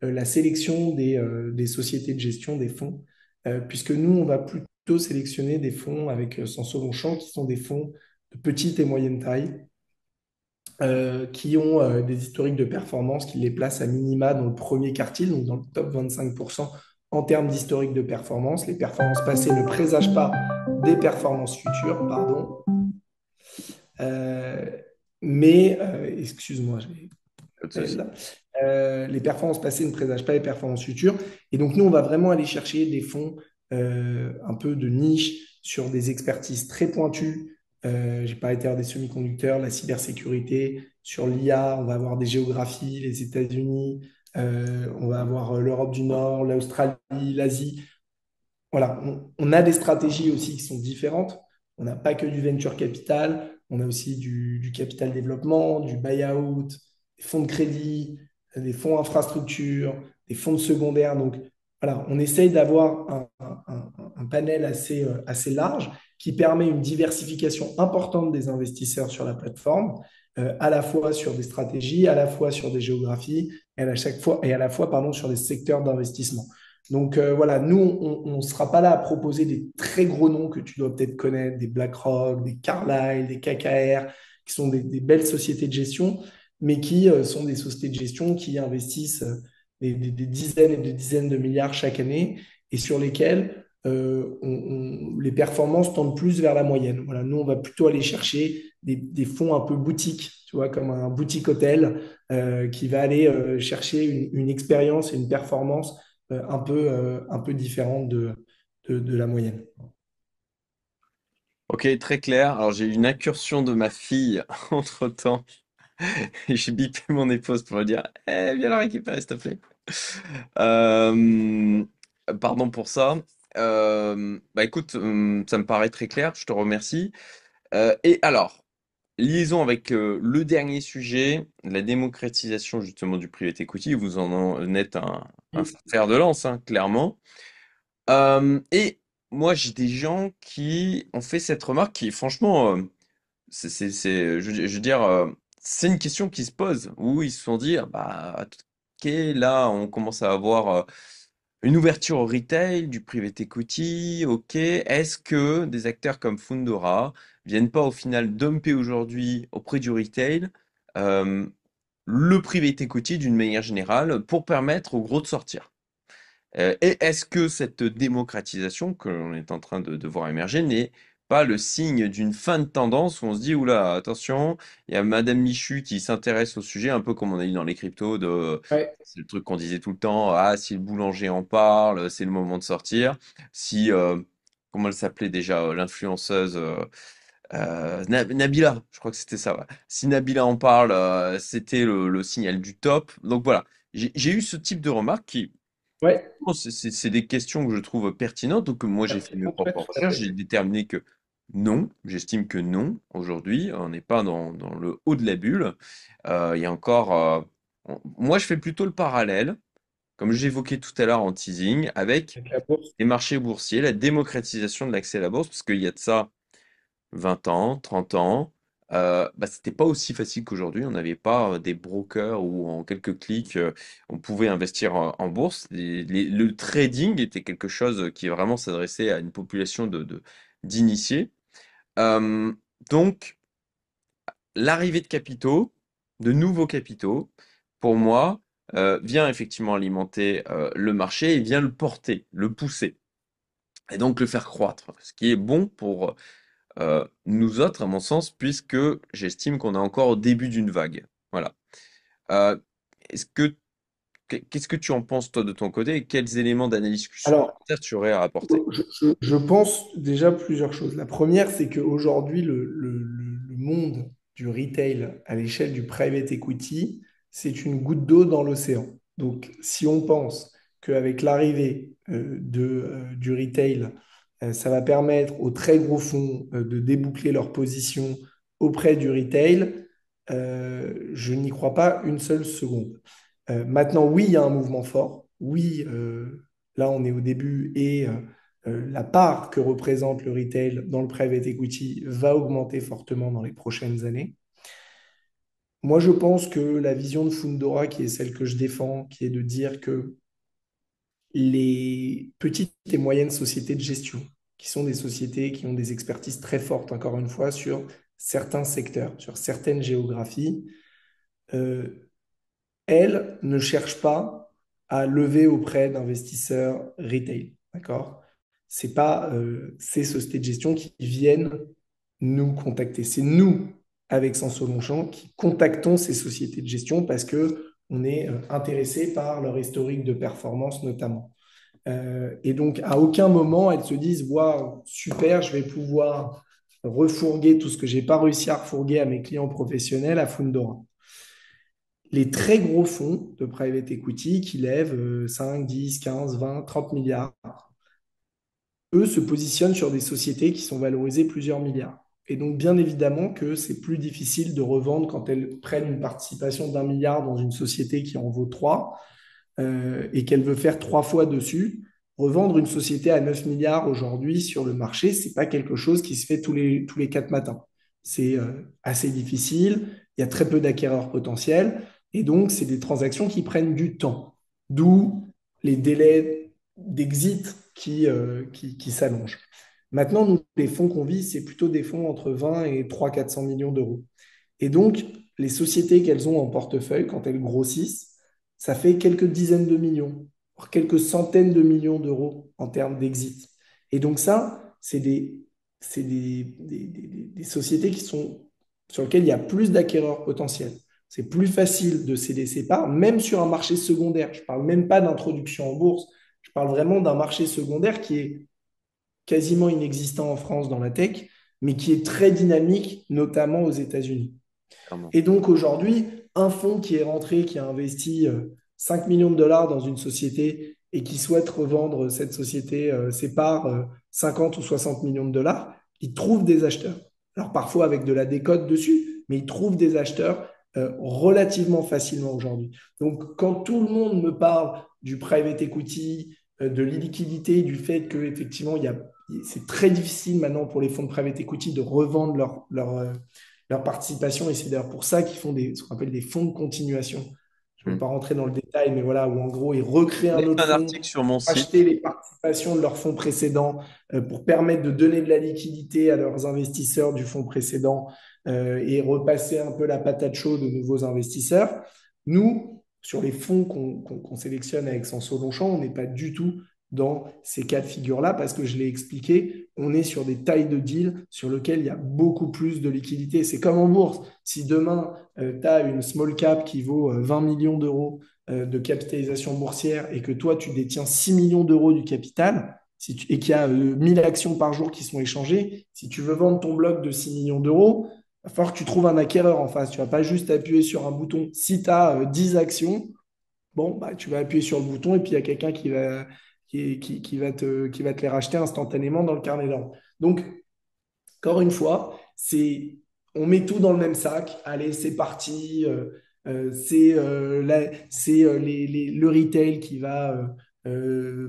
la sélection des sociétés de gestion des fonds, puisque nous, on va plutôt sélectionner des fonds avec Sanso Longchamp, qui sont des fonds de petite et moyenne taille, qui ont des historiques de performance qui les placent à minima dans le premier quartile, donc dans le top 25% en termes d'historique de performance. Les performances passées ne présagent pas des performances futures, pardon. Euh, Excuse-moi, Pas de souci. là. Les performances passées ne présagent pas les performances futures. Et donc, nous, on va vraiment aller chercher des fonds un peu de niche sur des expertises très pointues. J'ai parlé tout à l'heure des semi-conducteurs, la cybersécurité, sur l'IA, on va avoir des géographies, les États-Unis, on va avoir l'Europe du Nord, l'Australie, l'Asie. Voilà, on a des stratégies aussi qui sont différentes. On n'a pas que du venture capital, on a aussi du capital développement, du buyout, des fonds de crédit, des fonds infrastructure, des fonds secondaires. Donc, voilà, on essaye d'avoir un panel assez large qui permet une diversification importante des investisseurs sur la plateforme, à la fois sur des stratégies, à la fois sur des géographies, et à la fois pardon, sur des secteurs d'investissement. Donc voilà, nous, on ne sera pas là à proposer des très gros noms que tu dois peut-être connaître, des BlackRock, des Carlyle, des KKR, qui sont des belles sociétés de gestion, mais qui sont des sociétés de gestion qui investissent des dizaines et des dizaines de milliards chaque année et sur lesquels les performances tendent plus vers la moyenne. Voilà, nous, on va plutôt aller chercher des fonds un peu boutiques, tu vois, comme un boutique hôtel qui va aller chercher une expérience et une performance un peu différente de la moyenne. Ok, très clair. Alors j'ai eu une incursion de ma fille entre-temps et j'ai bipé mon épouse pour lui dire Eh, viens la récupérer s'il te plaît. Euh, Pardon pour ça. Bah écoute, ça me paraît très clair, je te remercie. Et alors, liaison avec le dernier sujet, la démocratisation justement du private equity, vous en êtes un fer de lance, hein, clairement. Et moi, j'ai des gens qui ont fait cette remarque qui, franchement, je veux dire, c'est une question qui se pose, où ils se sont dit, ah bah, ok, là, on commence à avoir une ouverture au retail, du private equity, ok, est-ce que des acteurs comme Fundora viennent pas au final dumper aujourd'hui auprès du retail euh, le private equity d'une manière générale pour permettre aux gros de sortir? Et est-ce que cette démocratisation que l'on est en train de voir émerger n'est pas le signe d'une fin de tendance où on se dit, oula, attention, il y a Madame Michu qui s'intéresse au sujet, un peu comme on a dit dans les cryptos, Ouais, c'est le truc qu'on disait tout le temps, ah, si le boulanger en parle, c'est le moment de sortir. Si, comment elle s'appelait déjà, l'influenceuse Nabila, je crois que c'était ça. Ouais. Si Nabila en parle, c'était le signal du top. Donc voilà, j'ai eu ce type de remarques qui, ouais, bon, c'est des questions que je trouve pertinentes. Donc, moi, j'ai fait mes ouais, propres tout à recherches. fait. J'ai déterminé que non, j'estime que non. Aujourd'hui, on n'est pas dans le haut de la bulle. Il y a encore. Moi, je fais plutôt le parallèle, comme j'évoquais tout à l'heure en teasing, avec Avec la bourse. les marchés boursiers, la démocratisation de l'accès à la bourse, parce qu'il y a de ça 20 ans, 30 ans, bah, c'était pas aussi facile qu'aujourd'hui. On n'avait pas des brokers où en quelques clics, on pouvait investir en bourse. Le trading était quelque chose qui vraiment s'adressait à une population d'initiés. Euh, donc, l'arrivée de capitaux, de nouveaux capitaux, pour moi, vient effectivement alimenter le marché et vient le porter, le pousser, et donc le faire croître, ce qui est bon pour nous autres, à mon sens, puisque j'estime qu'on est encore au début d'une vague. Voilà. Euh, est-ce que, qu'est-ce que tu en penses, toi, de ton côté, et quels éléments d'analyse Alors, supplémentaires tu aurais à apporter? je pense déjà plusieurs choses. La première, c'est qu'aujourd'hui, le monde du retail à l'échelle du private equity, c'est une goutte d'eau dans l'océan. Donc, si on pense qu'avec l'arrivée du retail, ça va permettre aux très gros fonds de déboucler leur position auprès du retail, je n'y crois pas une seule seconde. Maintenant, oui, il y a un mouvement fort. Oui, là, on est au début et la part que représente le retail dans le private equity va augmenter fortement dans les prochaines années. Moi, je pense que la vision de Fundora, qui est celle que je défends, qui est de dire que les petites et moyennes sociétés de gestion, qui sont des sociétés qui ont des expertises très fortes, encore une fois, sur certains secteurs, sur certaines géographies, euh, elles ne cherchent pas à lever auprès d'investisseurs retail. D'accord? C'est pas ces sociétés de gestion qui viennent nous contacter. C'est nous, avec Sanso Longchamp, qui contactons ces sociétés de gestion parce que on est intéressé par leur historique de performance notamment. Et donc, à aucun moment, elles se disent, waouh, super, je vais pouvoir refourguer tout ce que j'ai pas réussi à refourguer à mes clients professionnels à Fundora. Les très gros fonds de private equity qui lèvent 5, 10, 15, 20, 30 milliards, eux se positionnent sur des sociétés qui sont valorisées plusieurs milliards. Et donc, bien évidemment que c'est plus difficile de revendre quand elles prennent une participation d'1 milliard dans une société qui en vaut 3, et qu'elle veut faire 3 fois dessus, revendre une société à 9 milliards aujourd'hui sur le marché, c'est pas quelque chose qui se fait tous les 4 matins. C'est assez difficile, il y a très peu d'acquéreurs potentiels, et donc c'est des transactions qui prennent du temps. D'où les délais d'exit qui s'allongent. Maintenant, nous, les fonds qu'on vise, c'est plutôt des fonds entre 20 et 300-400 millions d'euros. Et donc, les sociétés qu'elles ont en portefeuille, quand elles grossissent, ça fait quelques dizaines de millions, voire quelques centaines de millions d'euros en termes d'exit. Et donc ça, c'est des sociétés sur lesquelles il y a plus d'acquéreurs potentiels. C'est plus facile de céder ses parts, même sur un marché secondaire. Je ne parle même pas d'introduction en bourse. Je parle vraiment d'un marché secondaire qui est quasiment inexistant en France dans la tech, mais qui est très dynamique, notamment aux États-Unis. Clairement. Et donc aujourd'hui, un fonds qui est rentré, qui a investi 5 millions de dollars dans une société et qui souhaite revendre cette société, ses parts, 50 ou 60 millions de dollars, il trouve des acheteurs. Alors parfois avec de la décote dessus, mais il trouve des acheteurs relativement facilement aujourd'hui. Donc quand tout le monde me parle du private equity, de l'illiquidité, du fait que effectivement c'est très difficile maintenant pour les fonds de private equity de revendre leur participation. Et c'est d'ailleurs pour ça qu'ils font ce qu'on appelle des fonds de continuation. Je ne veux Mm. pas rentrer dans le détail, mais voilà, où en gros, ils recréent J'ai un fait autre un fonds, article sur mon site. acheter les participations de leur fonds précédent pour permettre de donner de la liquidité à leurs investisseurs du fonds précédent et repasser un peu la patate chaude aux nouveaux investisseurs. Nous, sur les fonds qu'on sélectionne avec Sanso Longchamp, on n'est pas du tout dans ces cas de figure-là parce que je l'ai expliqué, on est sur des tailles de deal sur lesquelles il y a beaucoup plus de liquidité. C'est comme en bourse. Si demain, tu as une small cap qui vaut 20 millions d'euros de capitalisation boursière et que toi, tu détiens 6 millions d'euros du capital et qu'il y a 1000 actions par jour qui sont échangées, si tu veux vendre ton bloc de 6 millions d'euros, il va falloir que tu trouves un acquéreur en face. Tu ne vas pas juste appuyer sur un bouton. Si tu as 10 actions, bon, bah, tu vas appuyer sur le bouton et puis il y a quelqu'un qui va te les racheter instantanément dans le carnet d'ordre. Donc, encore une fois, on met tout dans le même sac. Allez, c'est parti. C'est le retail qui va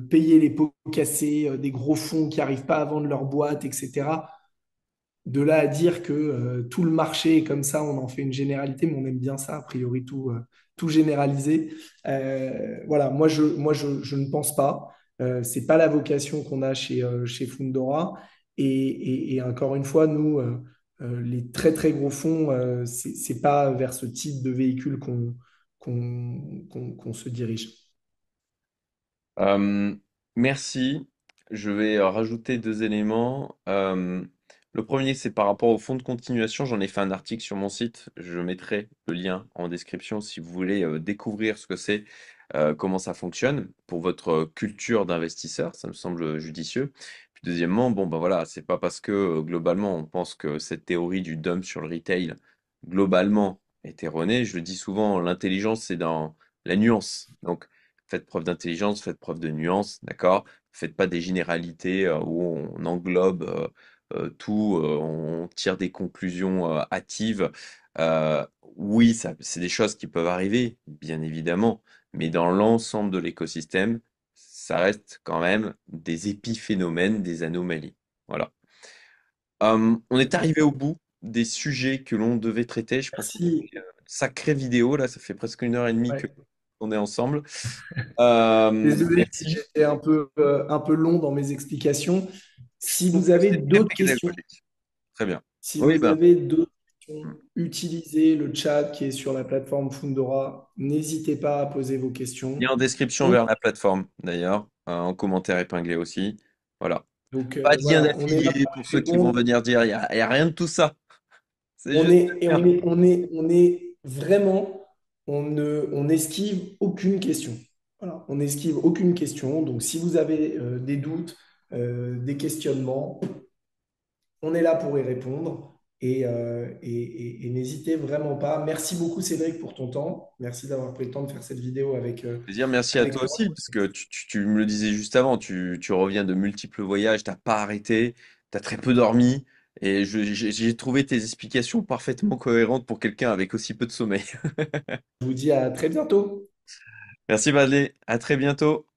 payer les pots cassés des gros fonds qui n'arrivent pas à vendre leur boîte, etc. De là à dire que tout le marché est comme ça, on en fait une généralité, mais on aime bien ça, a priori, tout généraliser. Voilà, je ne pense pas. C'est pas la vocation qu'on a chez Fundora. Et encore une fois, nous, les très très gros fonds, c'est pas vers ce type de véhicule qu'on se dirige. Euh, Merci. Je vais rajouter deux éléments. Le premier, c'est par rapport au fonds de continuation. J'en ai fait un article sur mon site. Je mettrai le lien en description si vous voulez découvrir ce que c'est, comment ça fonctionne pour votre culture d'investisseur. Ça me semble judicieux. Puis deuxièmement, bon, ben voilà, c'est pas parce que globalement on pense que cette théorie du dump sur le retail globalement est erronée. Je le dis souvent, l'intelligence c'est dans la nuance. Donc faites preuve d'intelligence, faites preuve de nuance, d'accord? Faites pas des généralités où on englobe tout, on tire des conclusions hâtives. Euh, oui, ça, c'est des choses qui peuvent arriver, bien évidemment, mais dans l'ensemble de l'écosystème, ça reste quand même des épiphénomènes, des anomalies. Voilà. On est arrivé au bout des sujets que l'on devait traiter. Je pense qu'on a Merci. fait une sacrée vidéo, là, ça fait presque 1 heure et demie que Ouais. qu'on est ensemble. Désolé si Merci. j'étais un peu long dans mes explications. Je Si trouve vous que avez c'est très d'autres questions, pédagogique. Très bien. si Oui, vous ben, avez d'autres questions, hmm. utilisez le chat qui est sur la plateforme Fundora. N'hésitez pas à poser vos questions. Lien en description On- vers la plateforme, d'ailleurs, en commentaire épinglé aussi. Voilà. donc Pas de lien voilà, on est là d'affilié pour pour ceux qui vont répondre. venir dire, y a rien de tout ça. C'est juste le lien. On est vraiment, on esquive aucune question. Voilà, on esquive aucune question. Donc si vous avez des doutes, des questionnements, on est là pour y répondre et n'hésitez vraiment pas. Merci beaucoup Cédric pour ton temps. Merci d'avoir pris le temps de faire cette vidéo Plaisir, merci à avec toi moi. aussi, parce que tu me le disais juste avant, tu reviens de multiples voyages, t'as pas arrêté, t'as très peu dormi, et j'ai trouvé tes explications parfaitement cohérentes pour quelqu'un avec aussi peu de sommeil. Je vous dis à très bientôt. Merci Badley, à très bientôt.